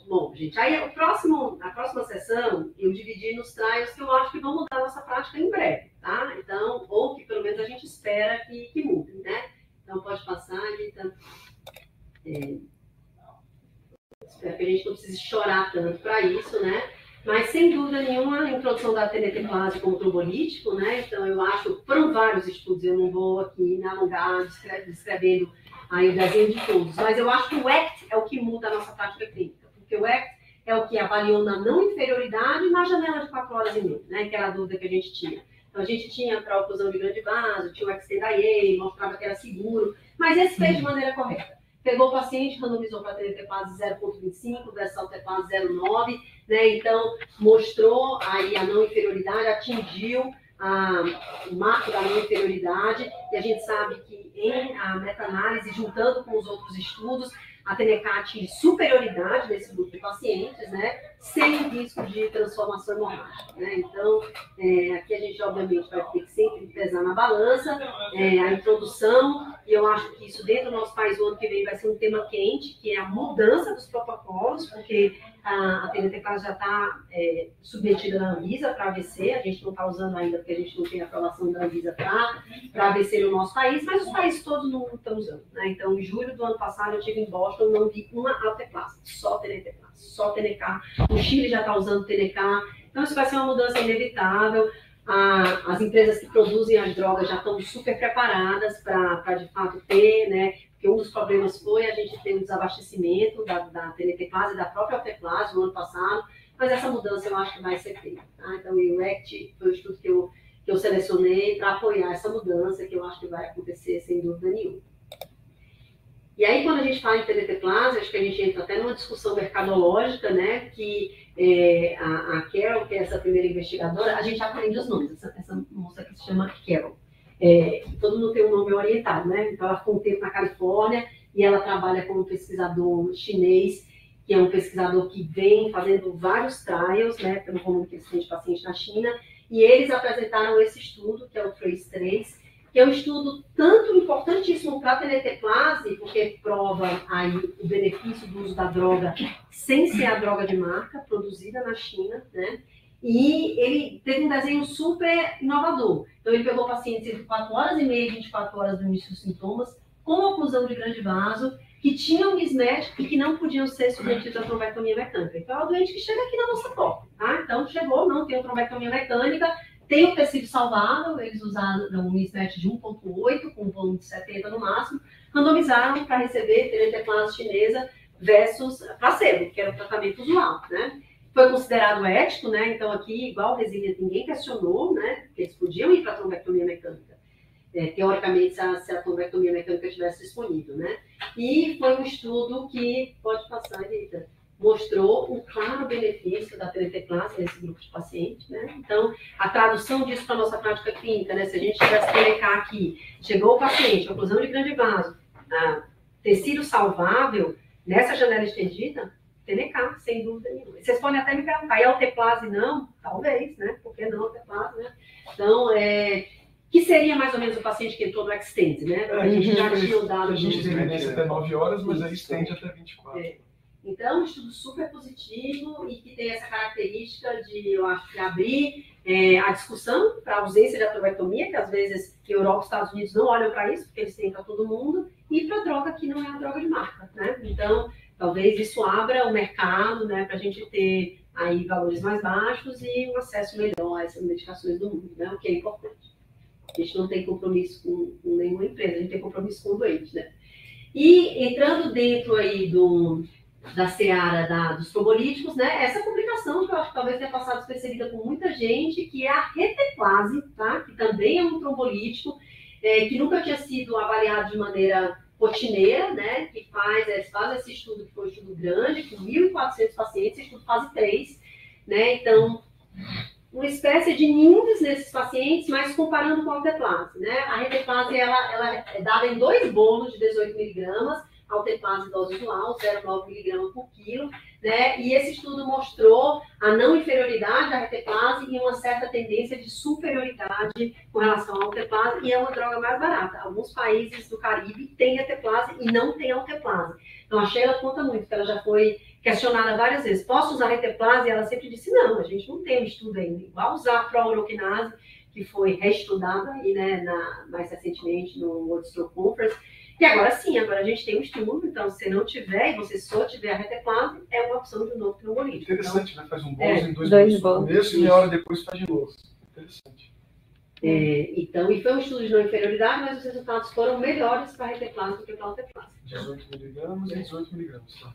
Bom, gente, aí a próxima sessão eu dividi nos trials que eu acho que vão mudar a nossa prática em breve, tá? Então, ou que pelo menos a gente espera que mudem, né? Então, pode passar, Rita. Espero que a gente não precise chorar tanto para isso, né? Mas, sem dúvida nenhuma, a introdução da TNT-clase como trombolítico, né? Então, eu acho, foram vários estudos, eu não vou aqui me alongar descrevendo aí o desenho de todos, mas eu acho que o ACT é o que muda a nossa prática clínica, porque o ACT é o que avaliou na não inferioridade na janela de 4 horas e meia, né? Que era a dúvida que a gente tinha. Então, a gente tinha para a oclusão de grande vaso, tinha o Extend IA, mostrava que era seguro, mas esse fez de maneira correta. Pegou o paciente, randomizou para TNT-clase 0,25 versus TNT-clase 0,9, né? Então, mostrou aí a não inferioridade, atingiu o marco da não inferioridade, e a gente sabe que em a meta-análise, juntando com os outros estudos, a TNK atinge superioridade nesse grupo de pacientes, né, sem risco de transformação hemorrágica, né? Então, aqui a gente, obviamente, vai ter que sempre pesar na balança a introdução, e eu acho que isso dentro do nosso país, o ano que vem, vai ser um tema quente, que é a mudança dos protocolos, porque a TNT-clase já está submetida na Anvisa para AVC, a gente não está usando ainda, porque a gente não tem aprovação da Anvisa para AVC no nosso país, mas os países todos não estão usando, né? Então, em julho do ano passado, eu estive em Boston, não vi uma AT-clase, só TNT-clase, só TNK. O Chile já está usando TNK, então isso vai ser uma mudança inevitável. As empresas que produzem as drogas já estão super preparadas para de fato ter, né? Porque um dos problemas foi a gente ter um desabastecimento da TNT-clase e da própria AT-clase no ano passado, mas essa mudança eu acho que vai ser feita, tá? Então, o ACT foi o estudo que eu selecionei para apoiar essa mudança, que eu acho que vai acontecer sem dúvida nenhuma. E aí, quando a gente fala em TNT-clase, acho que a gente entra até numa discussão mercadológica, né, que a Carol, que é essa primeira investigadora, a gente aprende os nomes, essa moça que se chama Carol. Todo mundo tem um nome orientado, né? Então, ela ficou um tempo na Califórnia e ela trabalha como pesquisador chinês, que é um pesquisador que vem fazendo vários trials, né, pelo volume que eles têm de paciente na China, e eles apresentaram esse estudo, que é o TRACE-3, que é um estudo tanto importantíssimo para a TNT-clase, porque prova aí o benefício do uso da droga sem ser a droga de marca, produzida na China, né? E ele teve um desenho super inovador. Então, ele pegou pacientes entre 4 horas e meia e 24 horas do início dos sintomas, com oclusão de grande vaso, que tinham mismatch e que não podiam ser submetidos à trombectomia mecânica. Então, é um doente que chega aqui na nossa porta, tá? Então, chegou, não tem trombectomia mecânica, tem o tecido saudável, eles usaram um mismatch de 1,8, com um volume de 70 no máximo, randomizaram para receber TNT-clase chinesa versus placebo, que era o tratamento usual, né? Foi considerado ético, né? Então, aqui, igual resiliência, ninguém questionou, né? Porque eles podiam ir para a trombectomia mecânica. Teoricamente, se a trombectomia mecânica estivesse disponível, né? E foi um estudo que, pode passar, Rita, mostrou um claro benefício da TNT-clase nesse grupo de pacientes, né? Então, a tradução disso para a nossa prática clínica, né? Se a gente tivesse TNK aqui, chegou o paciente, oclusão de grande vaso, tecido salvável, nessa janela estendida, TNK, sem dúvida nenhuma. Vocês podem até me perguntar, e a alteplase não? Talvez, né? Por que não alteplase, né? Então, que seria mais ou menos o paciente que entrou no Extend, né? A gente já tinha dado... A gente tem evidência até 9 horas, mas aí estende até 24. Então, um estudo super positivo e que tem essa característica de, eu acho, que abrir a discussão para a ausência de atrobectomia, que às vezes Europa e Estados Unidos não olham para isso, porque eles têm para todo mundo, e para a droga que não é a droga de marca, né? Então, talvez isso abra o mercado, né, para a gente ter aí valores mais baixos e um acesso melhor a essas medicações do mundo, né? O que é importante. A gente não tem compromisso com nenhuma empresa, a gente tem compromisso com o doente, né? E entrando dentro aí da seara dos trombolíticos, né? Essa complicação que eu acho que talvez tenha passado despercebida por muita gente, que é a reteplase, tá? Que também é um trombolítico, que nunca tinha sido avaliado de maneira rotineira, né? Que faz esse estudo, que foi um estudo grande, com 1.400 pacientes, estudo fase 3, né? Então, uma espécie de NIMBS nesses pacientes, mas comparando com a alteplase, né? A reteplase, ela é dada em 2 bolos de 18 miligramas, a alteplase dose usual, 0,9 miligramas por quilo, né? E esse estudo mostrou a não inferioridade da reteplase e uma certa tendência de superioridade com relação à alteplase, e é uma droga mais barata. Alguns países do Caribe têm reteplase e não têm alteplase. Então, a Sheila conta muito, que ela já foi questionada várias vezes. Posso usar reteplase? E ela sempre disse, não, a gente não tem um estudo ainda. Igual usar a pró-uroquinase, que foi reestudada aí, né, mais recentemente no World Stroke Conference. E agora sim, agora a gente tem um estudo, então se não tiver e você só tiver a reteplase, é uma opção de um novo trombolítico. Interessante, então, né? Faz um bolus em 2 dois bolos no começo e meia hora depois faz de novo. Interessante. Então, e foi um estudo de não inferioridade, mas os resultados foram melhores para a reteplase do que para a alteplase. 18 miligramas e 18 miligramas. Tá?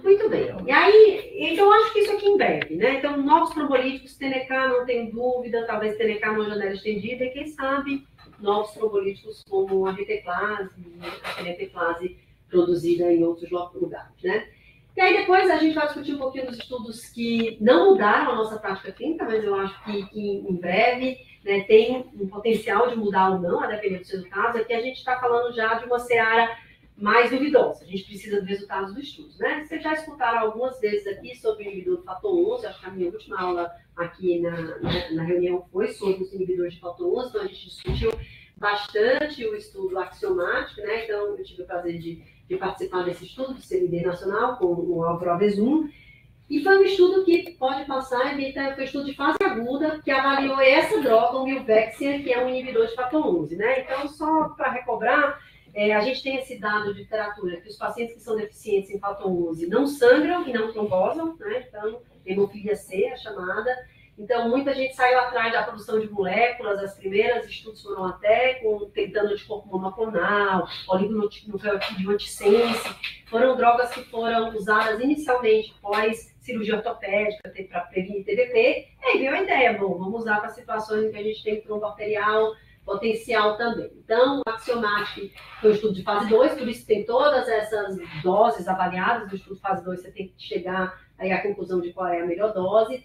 Muito bem. E aí, então eu acho que isso aqui em breve, né? Então, novos trombolíticos, TNK, não tenho dúvida, talvez TNK numa janela estendida, e quem sabe novos trombolíticos como a reteplase, a peneteplase produzida em outros lugares, né? E aí depois a gente vai discutir um pouquinho dos estudos que não mudaram a nossa prática clínica, mas eu acho que em breve, né, tem um potencial de mudar ou não, a depender dos resultados. Aqui a gente está falando já de uma seara mais duvidosa. A gente precisa dos resultados dos estudos, né? Vocês já escutaram algumas vezes aqui sobre o inibidor do fator 11, acho que a minha última aula aqui na reunião foi sobre os inibidores de fator 11, então a gente discutiu bastante o estudo axiomático, né? Então eu tive o prazer de participar desse estudo do CND nacional com o Álvaro Avezum, e foi um estudo que pode passar, foi um estudo de fase aguda, que avaliou essa droga, o milvexian, que é um inibidor de fator 11, né? Então, só para recobrar, a gente tem esse dado de literatura, que os pacientes que são deficientes em fator 11 não sangram e não trombosam, né? Então, hemofilia C, a chamada. Então, muita gente saiu atrás da produção de moléculas, as primeiras estudos foram até tentando anticorpo monoclonal, oligonucleotídeo antissense, foram drogas que foram usadas inicialmente pós cirurgia ortopédica para prevenir TBP, e aí veio a ideia, bom, vamos usar para situações em que a gente tem trombo arterial potencial também. Então, o axiomático foi um estudo de fase 2, por isso tem todas essas doses avaliadas. No estudo de fase 2, você tem que chegar aí à conclusão de qual é a melhor dose.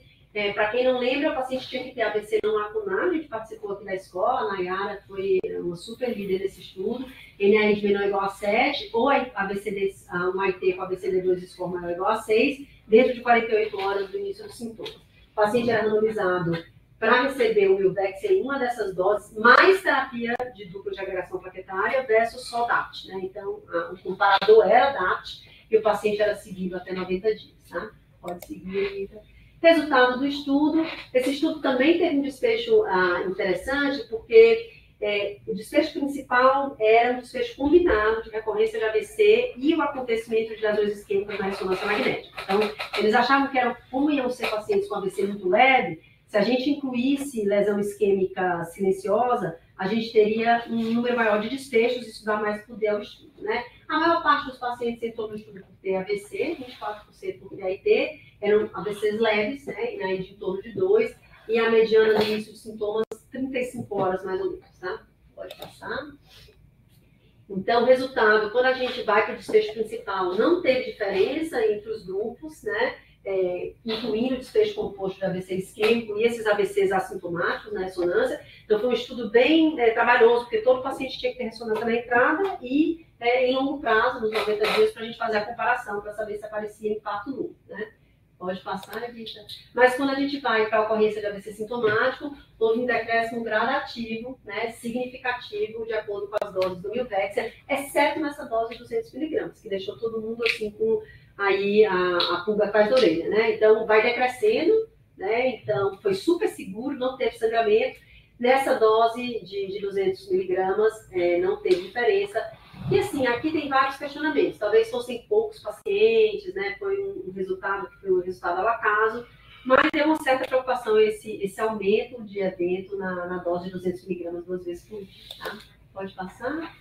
Para quem não lembra, o paciente tinha que ter AVC não lacunar, a gente participou aqui da escola, a Nayara foi uma super líder desse estudo, NAI de menor ou igual a 7, ou um AIT com ABCD2 score maior ou igual a 6, dentro de 48 horas do início dos sintomas. O paciente era randomizado para receber o milvexian em uma dessas doses, mais terapia de dupla de agregação plaquetária versus só DAPT, né? Então, o comparador era DAPT e o paciente era seguido até 90 dias, tá? Pode seguir, Rita. Resultado do estudo, esse estudo também teve um desfecho interessante, porque o desfecho principal era um desfecho combinado de recorrência de AVC e o acontecimento de lesões isquêmicas na ressonância magnética. Então, eles achavam que como iam ser pacientes com AVC muito leve, se a gente incluísse lesão isquêmica silenciosa, a gente teria um número maior de desfechos e estudar mais por o estudo, né? A maior parte dos pacientes entrou no estudo por ter AVC, 24% por ter AIT, eram AVCs leves, né? E aí de em torno de 2, e a mediana no início de sintomas, 35 horas mais ou menos, tá? Pode passar. Então, resultado, quando a gente vai para o desfecho principal, não teve diferença entre os grupos, né? Incluindo o desfecho composto de AVC isquêmico e esses AVCs assintomáticos na ressonância. Então, foi um estudo bem trabalhoso, porque todo paciente tinha que ter ressonância na entrada e em longo prazo, nos 90 dias, para a gente fazer a comparação, para saber se aparecia impacto nulo, né? Pode passar, Rita. Mas quando a gente vai para a ocorrência de AVC sintomático, houve um decréscimo gradativo, né, significativo, de acordo com as doses do milvexian, exceto nessa dose de 200 miligramas, que deixou todo mundo assim com aí a pulga atrás da orelha, né? Então, vai decrescendo, né? Então, foi super seguro, não teve sangramento. Nessa dose de 200 miligramas, não teve diferença. E assim, aqui tem vários questionamentos. Talvez fossem poucos pacientes, né? Foi um resultado que foi um resultado ao acaso, mas tem uma certa preocupação esse aumento de evento na dose de 200 miligramas 2 vezes por dia, tá? Pode passar.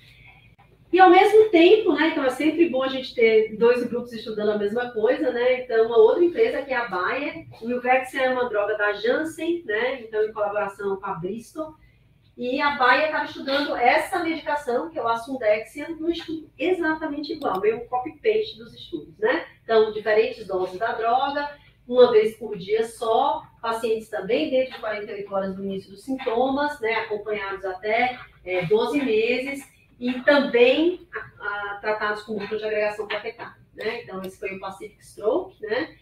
E ao mesmo tempo, né? Então é sempre bom a gente ter 2 grupos estudando a mesma coisa, né? Então, uma outra empresa que é a Bayer, o Milvexian é uma droga da Janssen, né? Então, em colaboração com a Bristol. E a Bayer estava estudando essa medicação, que é o Asundexian, num estudo exatamente igual, meio um copy-paste dos estudos, né? Então, diferentes doses da droga, uma vez por dia só, pacientes também dentro de 48 horas do início dos sintomas, né? Acompanhados até 12 meses, e também tratados com grupo de agregação plaquetária, né? Então, esse foi o Pacific Stroke, né?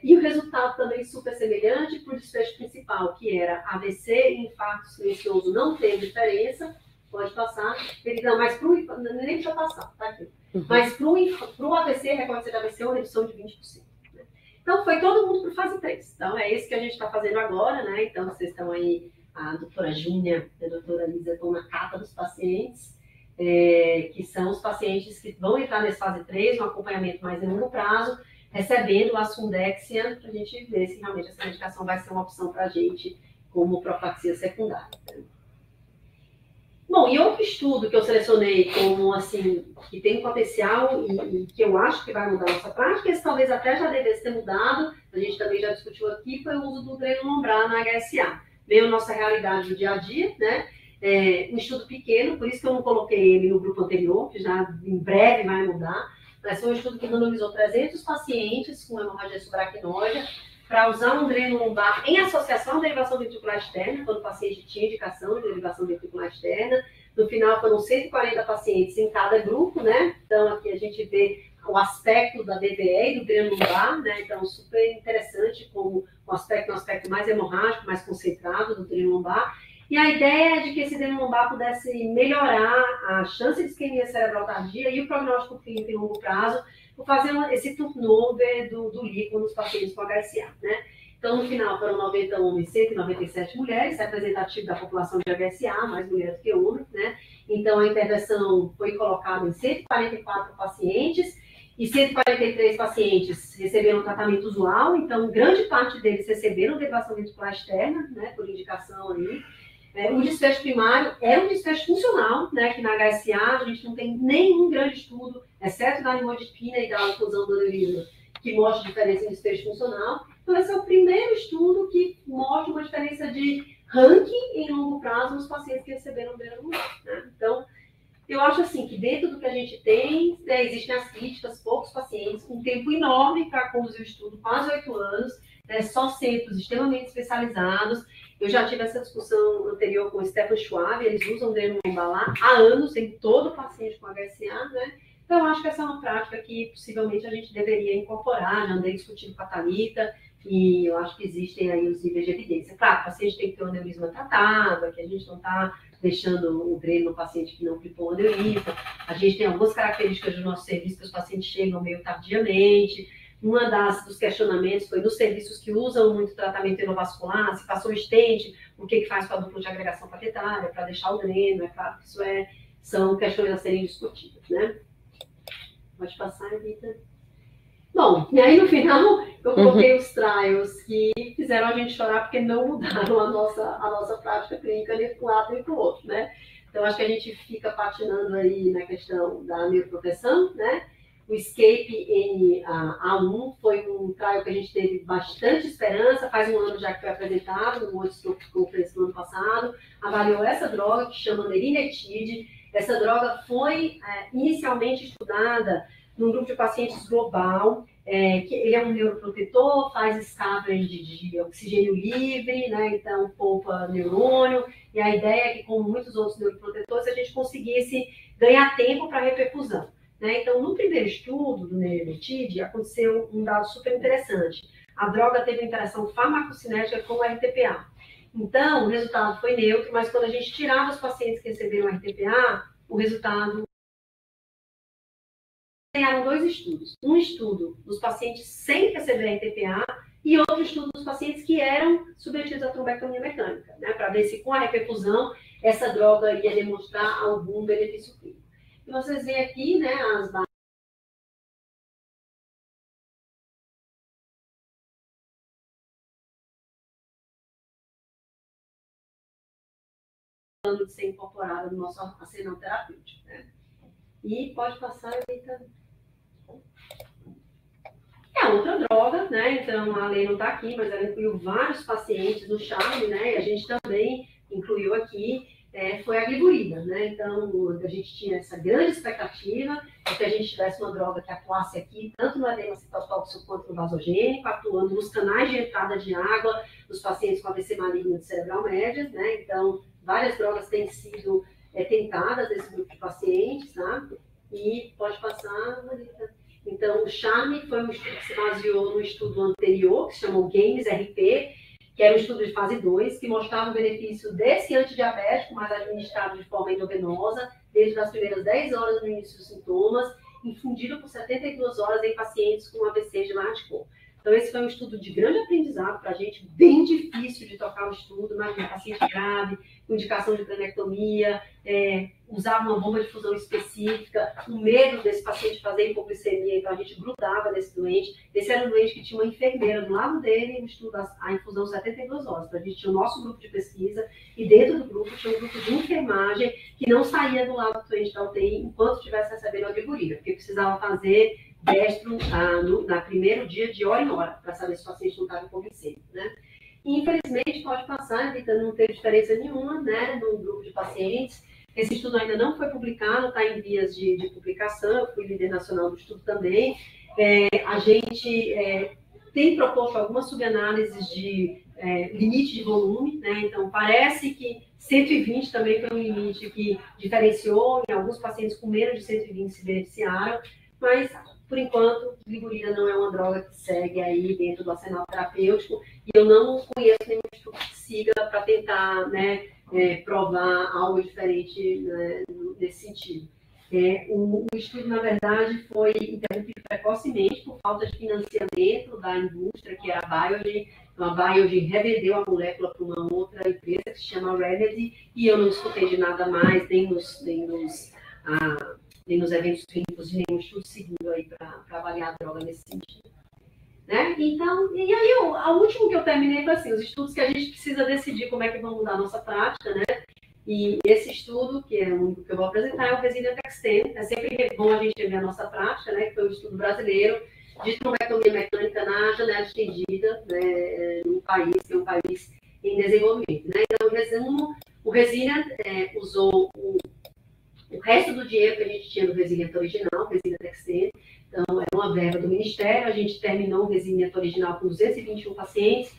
E o resultado também super semelhante para o desfecho principal, que era AVC e infarto silencioso não teve diferença, pode passar. Não, mas nem precisa passar, tá aqui. Mas para o AVC, reconhecer de AVC é uma redução de 20%. Né? Então, foi todo mundo para fase 3. Então, é isso que a gente está fazendo agora, né? Então, vocês estão aí, a doutora Júnia e a doutora Lisa estão na capa dos pacientes, que são os pacientes que vão entrar nessa fase 3, um acompanhamento mais em longo prazo, recebendo o Asundexian, para a gente ver se realmente essa medicação vai ser uma opção para a gente como profilaxia secundária. Bom, e outro estudo que eu selecionei como, assim, que tem potencial e que eu acho que vai mudar a nossa prática, esse talvez até já devesse ter mudado, a gente também já discutiu aqui, foi o uso do dreno lombar na HSA. Veio a nossa realidade do dia a dia, né? Um estudo pequeno, por isso que eu não coloquei ele no grupo anterior, que já em breve vai mudar. Mas foi um estudo que randomizou 300 pacientes com hemorragia subaracnoide para usar um dreno lombar em associação à derivação ventricular externa, quando o paciente tinha indicação de derivação ventricular externa. No final, foram 140 pacientes em cada grupo, né? Então, aqui a gente vê o aspecto da DVE e do dreno lombar, né? Então, super interessante como um aspecto mais hemorrágico, mais concentrado do dreno lombar. E a ideia é de que esse dreno lombar pudesse melhorar a chance de isquemia cerebral tardia e o prognóstico clínico em longo prazo, por fazer esse turnover do líquido nos pacientes com HSA, né? Então, no final, foram 90 homens e 197 mulheres, representativo da população de HSA, mais mulheres que homens, né? Então, a intervenção foi colocada em 144 pacientes, e 143 pacientes receberam tratamento usual, então, grande parte deles receberam derivação ventricular externa, né, por indicação aí. O desfecho primário é um desfecho funcional, né, que na HSA a gente não tem nenhum grande estudo, exceto da imodipina e da oclusão do aneurisma, que mostra diferença em desfecho funcional. Então, esse é o primeiro estudo que mostra uma diferença de ranking em longo prazo nos pacientes que receberam dreno lombar, né? Então, eu acho assim que dentro do que a gente tem, né, existem as críticas, poucos pacientes, com um tempo enorme para conduzir o estudo, quase 8 anos, né, só centros extremamente especializados. Eu já tive essa discussão anterior com o Stefan Schwab, eles usam dreno lombar lá há anos em todo paciente com HSA, né? Então, eu acho que essa é uma prática que possivelmente a gente deveria incorporar, já andei discutindo com a Thalita, e eu acho que existem aí os níveis de evidência. Claro, o paciente tem que ter um aneurisma tratado, que a gente não está deixando o dreno no paciente que não clipou o aneurisma. A gente tem algumas características do nosso serviço que os pacientes chegam meio tardiamente. Uma dos questionamentos foi nos serviços que usam muito tratamento endovascular, se passou stent, o que faz com a dupla de agregação plaquetária, para deixar o dreno, é claro que isso são questões a serem discutidas, né? Pode passar, Rita. Bom, e aí no final eu coloquei os trials que fizeram a gente chorar porque não mudaram a nossa prática clínica nem para um lado nem para o outro, né? Então acho que a gente fica patinando aí na questão da neuroproteção, né? O Escape A1 foi um trial que a gente teve bastante esperança, faz um ano já que foi apresentado, no World Stroke Conference no ano passado, avaliou essa droga que chama nerimetide. Essa droga foi inicialmente estudada num grupo de pacientes global, que ele é um neuroprotetor, faz escape de oxigênio livre, né? Então poupa neurônio, e a ideia é que, como muitos outros neuroprotetores, a gente conseguisse ganhar tempo para reperfusão. Né? Então, no primeiro estudo do nerimetide, aconteceu um dado super interessante. A droga teve interação farmacocinética com o RTPA. Então, o resultado foi neutro, mas quando a gente tirava os pacientes que receberam RTPA, o resultado... Ganharam 2 estudos. Um estudo dos pacientes sem receber RTPA e outro estudo dos pacientes que eram submetidos à trombectomia mecânica, né? Para ver se com a reperfusão essa droga ia demonstrar algum benefício clínico. E vocês veem aqui, né, as barras de ser incorporada no nosso arsenal terapêutico, né? E pode passar, Eita. É outra droga, né? Então, a lei não está aqui, mas ela incluiu vários pacientes no CHARME, né? E a gente também incluiu aqui, foi a gliburida, né? Então, a gente tinha essa grande expectativa de que a gente tivesse uma droga que atuasse aqui, tanto no edema citotóxico quanto no vasogênico, atuando nos canais de entrada de água dos pacientes com AVC maligno de cerebral média, né? Então, várias drogas têm sido tentadas nesse grupo de pacientes, tá? E pode passar, Marita. Então, o CHARME foi um estudo que se baseou no estudo anterior, que se chamou GAMES-RP, que era um estudo de fase 2, que mostrava o benefício desse antidiabético, mas administrado de forma endovenosa, desde as primeiras 10 horas no início dos sintomas, infundido por 72 horas em pacientes com AVC de hardcore. Então, esse foi um estudo de grande aprendizado para a gente, bem difícil de tocar o estudo, imagina, paciente grave, com indicação de prenectomia, usava uma bomba de fusão específica, o medo desse paciente fazer hipoglicemia, então a gente grudava nesse doente. Esse era um doente que tinha uma enfermeira do lado dele, no estudo a infusão 72 horas. Então, a gente tinha o nosso grupo de pesquisa e dentro do grupo tinha um grupo de enfermagem que não saía do lado do doente da UTI enquanto estivesse recebendo a gliburida, porque precisava fazer destro no primeiro dia, de hora em hora, para saber se o paciente não estava hipoglicêmico, né? E, infelizmente, pode passar, então não teve diferença nenhuma, né, no grupo de pacientes. Esse estudo ainda não foi publicado, está em vias de publicação, eu fui líder nacional do estudo também. A gente tem proposto algumas subanálises de limite de volume, né? Então, parece que 120 também foi um limite que diferenciou, em alguns pacientes com menos de 120 se beneficiaram, mas, por enquanto, gliburida não é uma droga que segue aí dentro do arsenal terapêutico, e eu não conheço nenhum estudo que siga para tentar, né, provar algo diferente, né, nesse sentido. O estudo, na verdade, foi interrompido precocemente por falta de financiamento da indústria, que é a Biogen. Então, a Biogen revendeu a molécula para uma outra empresa que se chama Remedy, e eu não escutei de nada mais, nem nos eventos clínicos de nenhum estudo seguido aí para avaliar a droga nesse sentido. Né? Então, e aí, o último que eu terminei foi assim, os estudos que a gente precisa decidir como é que vão mudar a nossa prática, né? E esse estudo, que é o único que eu vou apresentar, é o Resilience Extend. É sempre bom a gente ver a nossa prática, né? Que foi um estudo brasileiro de trombectomia mecânica na janela estendida, né? No país, que é um país em desenvolvimento, né? Então, resumo, o Resilience usou o resto do dinheiro que a gente tinha do Resilience original, Resilience Extend. Então, é uma verba do Ministério, a gente terminou o Resilience original com 221 pacientes,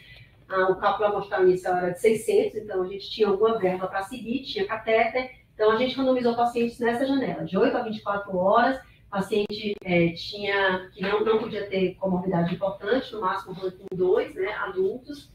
o cálculo amostral inicial era de 600, então a gente tinha alguma verba para seguir, tinha catéter, então a gente randomizou pacientes nessa janela, de 8 a 24 horas, paciente tinha, que não podia ter comorbidade importante, no máximo ranking 2, né, adultos.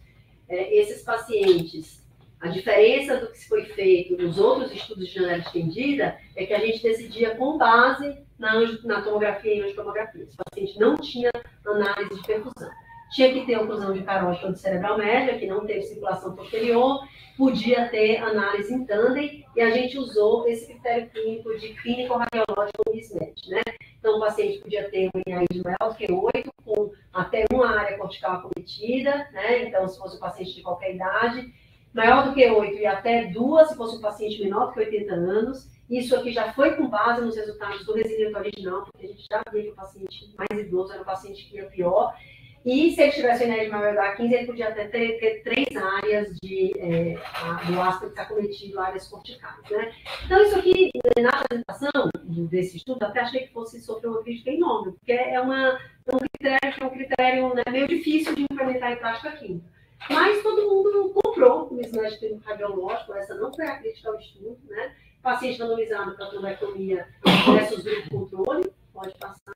Esses pacientes, a diferença do que foi feito nos outros estudos de janela estendida é que a gente decidia com base na tomografia e angiotomografia. Esse paciente não tinha análise de perfusão. Tinha que ter oclusão de carótida ou de cerebral média, que não teve circulação posterior, podia ter análise em tandem, e a gente usou esse critério clínico de clínico-radiológico mismatch, né? Então, o paciente podia ter um NAI de maior do que 8, com até uma área cortical acometida, né? Então, se fosse um paciente de qualquer idade, maior do que 8 e até 2, se fosse um paciente menor do que 80 anos. Isso aqui já foi com base nos resultados do Resilience original, porque a gente já via que o paciente mais idoso era o paciente que ia pior. E se ele tivesse NAI de maior da 15, ele podia até ter 3 áreas do áspecto acometido, áreas corticais, né? Então, isso aqui, na apresentação desse estudo, até achei que fosse sofrer uma crítica enorme, porque é um critério né, meio difícil de implementar em prática clínica. Mas todo mundo comprou o mismatch clínico radiológico, essa não foi a crítica ao estudo, né? Paciente randomizado para trombectomia versus grupo controle, pode passar.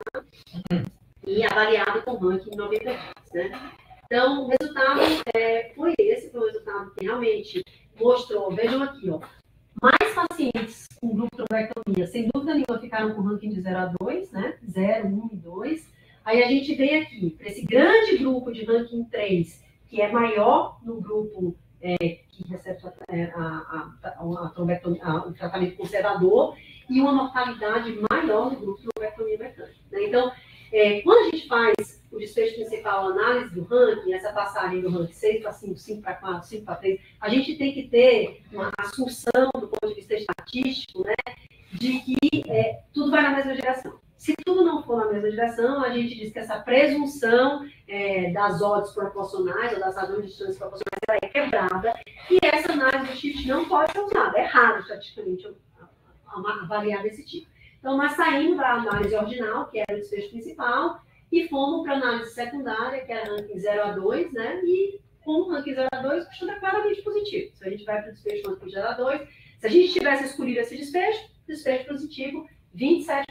E avaliado com ranking 90 dias, né? Então, o resultado foi esse, foi um resultado que realmente mostrou, vejam aqui, ó, mais pacientes com grupo trombectomia, sem dúvida nenhuma, ficaram com ranking de 0 a 2, né? 0, 1 e 2. Aí a gente vem aqui, para esse grande grupo de ranking 3, que é maior no grupo que recebe a trombectomia, o tratamento conservador, e uma mortalidade maior no grupo de trombectomia mecânica. Né? Então, quando a gente faz o desfecho principal, a análise do ranking, essa passagem do ranking 6 para 5, 5 para 4, 5 para 3, a gente tem que ter uma assunção do ponto de vista estatístico, né, de que tudo vai na mesma direção. Se tudo não for na mesma direção, a gente diz que essa presunção das odds proporcionais, ou das razões de distância proporcionais, ela é quebrada, e essa análise do shift não pode ser usada. É raro, estatisticamente, avaliar desse tipo. Então, nós saímos da análise ordinal, que era o desfecho principal, e fomos para a análise secundária, que era ranking 0 a 2, né? E com o ranking 0 a 2, o estudo é claramente positivo. Se a gente vai para o desfecho ranking 0 a 2, se a gente tivesse escolhido esse desfecho positivo, 27%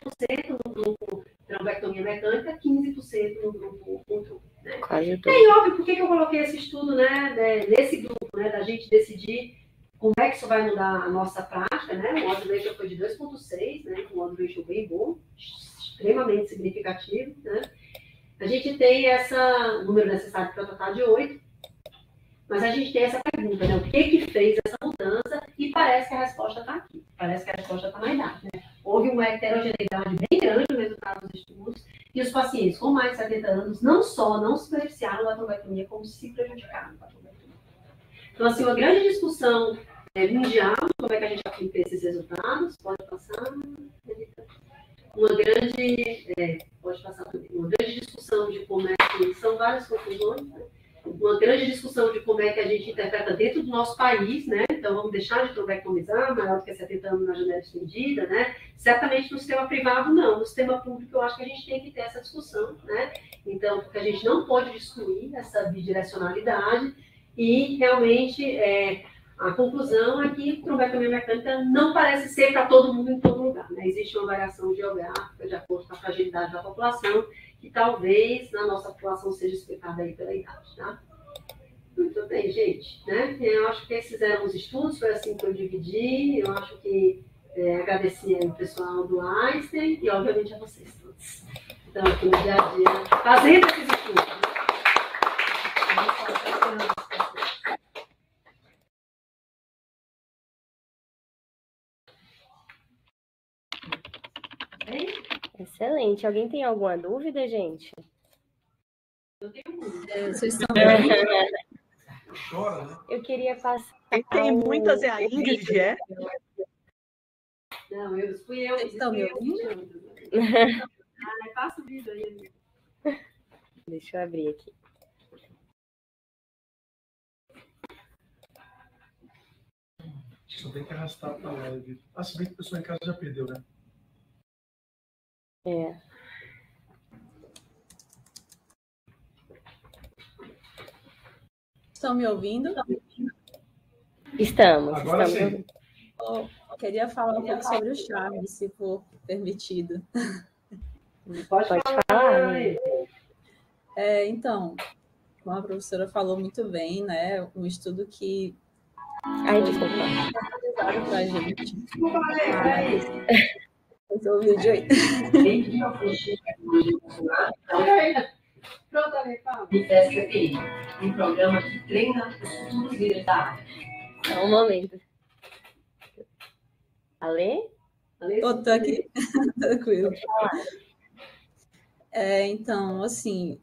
no grupo trombectomia mecânica, 15% no grupo controle. Né? Quase tudo. E óbvio, por que eu coloquei esse estudo, né, nesse grupo, né, da gente decidir como é que isso vai mudar a nossa prática, né? O odds ratio foi de 2,6, né? Um odds ratio bem bom, extremamente significativo, né? A gente tem esse número necessário para tratar de 8, mas a gente tem essa pergunta, né? O que fez essa mudança? E parece que a resposta está aqui. Parece que a resposta está na idade, né? Houve uma heterogeneidade bem grande no resultado dos estudos, e os pacientes com mais de 70 anos não só não se beneficiaram da trombectomia, como se prejudicaram da trombectomia. Então, assim, uma grande discussão mundial, como é que a gente aplica esses resultados, pode passar. Uma grande, pode passar também, uma grande discussão de como é que, são várias conclusões, né? Uma grande discussão de como é que a gente interpreta dentro do nosso país, né? Então, vamos deixar de trombectomizar, maior do que 70 anos na janela estendida, né? Certamente no sistema privado, não. No sistema público, eu acho que a gente tem que ter essa discussão, né? Então, porque a gente não pode excluir essa bidirecionalidade e, realmente, a conclusão é que trombectomia mecânica não parece ser para todo mundo em todo lugar, né? Existe uma variação geográfica de acordo com a fragilidade da população, que talvez na nossa população seja explicada aí pela idade, tá? Muito bem, gente, né? Eu acho que esses eram os estudos, foi assim que eu dividi. Eu acho que agradeci ao pessoal do Einstein e, obviamente, a vocês todos. Então, aqui no dia a dia, fazendo esses estudos. Excelente. Alguém tem alguma dúvida, gente? Eu tenho muito. Vocês estão Chora, né? Eu queria passar. Tem muitas, a Ingrid, é? Não, fui eu. Vocês estão me ouvindo? Passa o vídeo aí. Deixa eu abrir aqui. Só tem que arrastar para a live. Se bem que a pessoa em casa já perdeu, né? Estão me ouvindo? Estamos. Agora sim. Ouvindo. Eu queria falar um pouco sobre o Chaves, se for permitido. Pode falar. Então, como a professora falou muito bem, né? Um estudo que Ai, desculpa. para a gente. O vídeo aí. Pronto, Ale, fala. SPI, um programa que treina os futuros líderes da área. Só um momento. Ale? Tô aqui, tranquilo. Então, assim,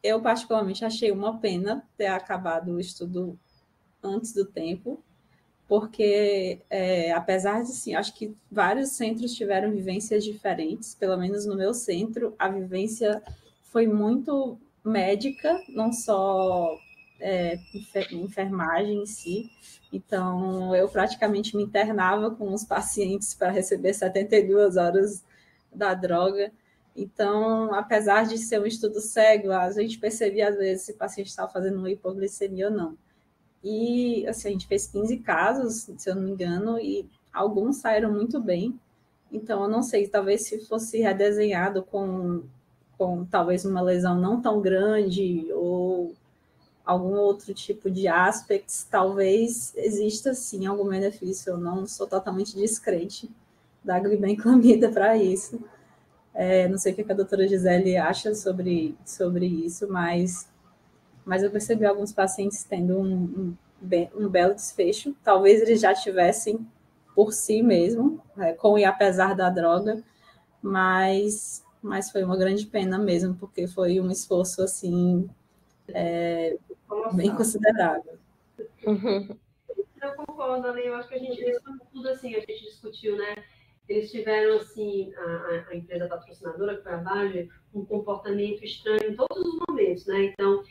eu particularmente achei uma pena ter acabado o estudo antes do tempo, porque, apesar de, assim, acho que vários centros tiveram vivências diferentes, pelo menos no meu centro, a vivência foi muito médica, não só enfermagem em si. Então, eu praticamente me internava com os pacientes para receber 72 horas da droga. Então, apesar de ser um estudo cego, a gente percebia, às vezes, se o paciente estava fazendo uma hipoglicemia ou não. E, assim, a gente fez 15 casos, se eu não me engano, e alguns saíram muito bem. Então, eu não sei, talvez se fosse redesenhado com talvez uma lesão não tão grande ou algum outro tipo de aspectos, talvez exista, sim, algum benefício. Eu não sou totalmente descrente da glibenclamida para isso. Não sei o que a doutora Gisele acha sobre isso, mas eu percebi alguns pacientes tendo um belo desfecho. Talvez eles já tivessem por si mesmo, com e apesar da droga, mas foi uma grande pena mesmo, porque foi um esforço, assim, bem considerável. Eu concordo, Ale, eu acho que a gente, isso foi tudo assim, a gente discutiu, né? Eles tiveram, assim, a empresa patrocinadora, que foi a Bayer, um comportamento estranho em todos os momentos, né? Então,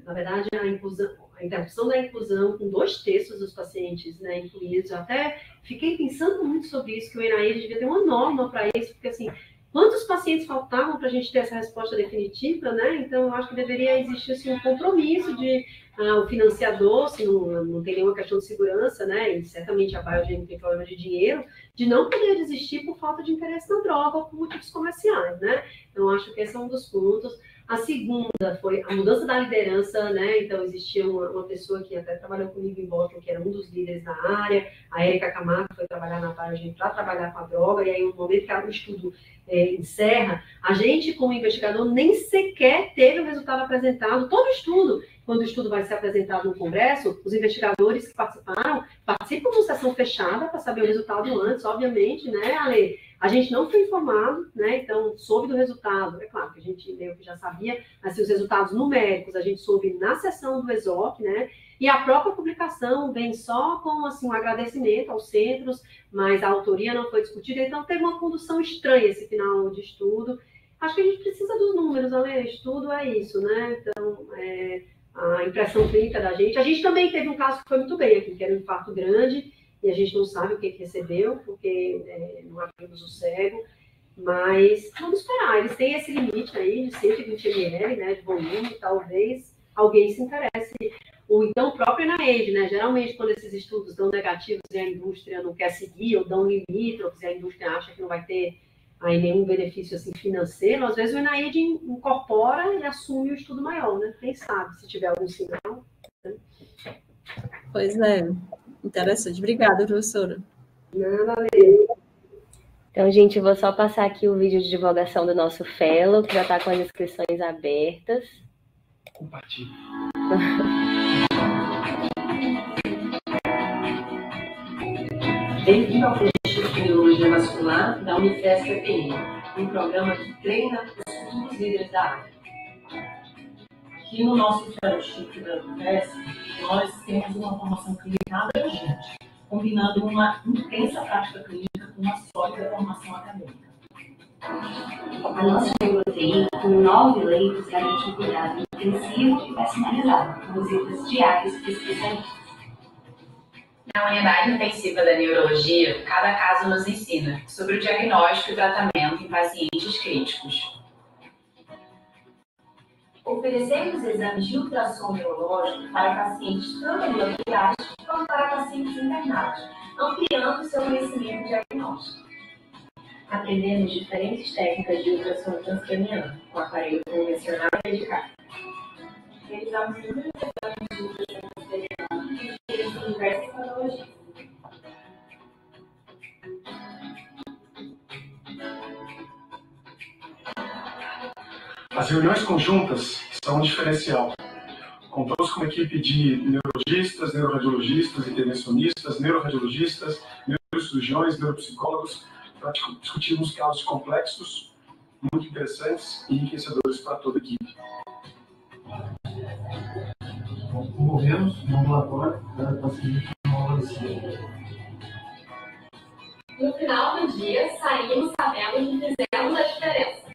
na verdade, a interrupção da inclusão com 2/3 dos pacientes, né, incluídos, eu até fiquei pensando muito sobre isso, que o ENAIDE devia ter uma norma para isso, porque, assim, quantos pacientes faltavam para a gente ter essa resposta definitiva, né? Então, eu acho que deveria existir, assim, um compromisso de o financiador, se não tem nenhuma questão de segurança, né? E certamente a Biogen tem problema de dinheiro, de não poder desistir por falta de interesse na droga ou por motivos comerciais, né? Então, acho que esse é um dos pontos. A segunda foi a mudança da liderança, né? Então, existia uma pessoa que até trabalhou comigo em Boston, que era um dos líderes da área, a Érica Camargo foi trabalhar na Biogen para trabalhar com a droga, e aí, no momento que o estudo encerra, a gente, como investigador, nem sequer teve o resultado apresentado, todo o estudo. Quando o estudo vai ser apresentado no congresso, os investigadores que participam de uma sessão fechada para saber o resultado antes, obviamente, né, Ale? A gente não foi informado, né? Então, soube do resultado. É claro que a gente meio que já sabia, mas assim, os resultados numéricos a gente soube na sessão do ESOP, né? E a própria publicação vem só com, assim, um agradecimento aos centros, mas a autoria não foi discutida, então teve uma condução estranha esse final de estudo. Acho que a gente precisa dos números, Ale, estudo é isso, né? Então, a impressão clínica da gente. A gente também teve um caso que foi muito bem aqui, que era um infarto grande, e a gente não sabe o que recebeu, porque não abrimos o cego, mas vamos esperar. Eles têm esse limite aí de 120 ml, né, de volume, talvez alguém se interesse. Ou então o próprio NIH, né? Geralmente, quando esses estudos dão negativos e a indústria não quer seguir, ou dão limítrofes e a indústria acha que não vai ter aí nenhum benefício assim, financeiro, às vezes o NIH incorpora e assume o estudo maior, né? Quem sabe, se tiver algum sinal. Né? Pois é, interessante. Obrigada, professora. Nada, Ale. Então, gente, eu vou só passar aqui o vídeo de divulgação do nosso fellow, que já está com as inscrições abertas. Compartilhe. Bem-vindo ao Coletivo de Neurologia Vascular da Unifesp EPM, um programa que treina os futuros líderes da área. Aqui no nosso fellowship da Unifesp, nós temos uma formação clínica abrangente, combinando uma intensa prática clínica com uma sólida formação acadêmica. A nossa UTI, com 9 leitos, garante um cuidado intensivo e personalizado, com visitas diárias de especialistas. Na unidade intensiva da neurologia, cada caso nos ensina sobre o diagnóstico e tratamento em pacientes críticos. Oferecemos exames de ultrassom neurológico para pacientes tanto ambulatoriais quanto para pacientes internados, ampliando seu conhecimento diagnóstico. Aprendemos diferentes técnicas de ultrassom transcraniano, com aparelho convencional e dedicado. Realizamos inúmeros exames de ultrassom transcraniano e utilizamos diversas patologias. As reuniões conjuntas são um diferencial. Contamos com uma equipe de neurologistas, neuroradiologistas, intervencionistas, neuroradiologistas, neurocirurgiões, neuropsicólogos, para discutirmos casos complexos, muito interessantes e enriquecedores para toda a equipe. Promovemos um ambulatório para pacientes com AVC. No final do dia, saímos sabendo que fizemos a diferença.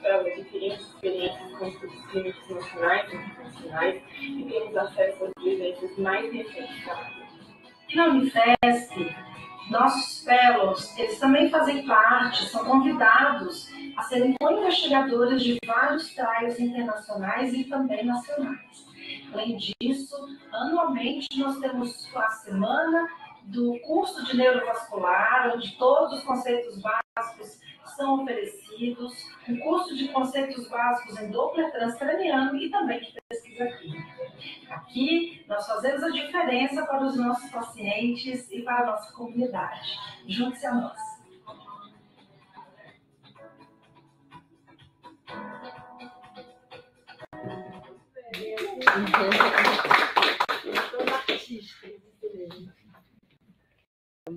Adquirimos experiências com estudos clínicos nacionais e internacionais e temos acesso às vivências mais recentes da área. E na Unifesp, nossos fellows, eles também fazem parte, são convidados a serem co-investigadores de vários trials internacionais e também nacionais. Além disso, anualmente nós temos a semana do curso de neurovascular, onde todos os conceitos básicos são oferecidos, um curso de conceitos básicos em Doppler transcraniano e também de pesquisa clínica. Aqui, nós fazemos a diferença para os nossos pacientes e para a nossa comunidade. Junte-se a nós.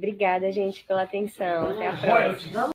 Obrigada, gente, pela atenção. Até a próxima.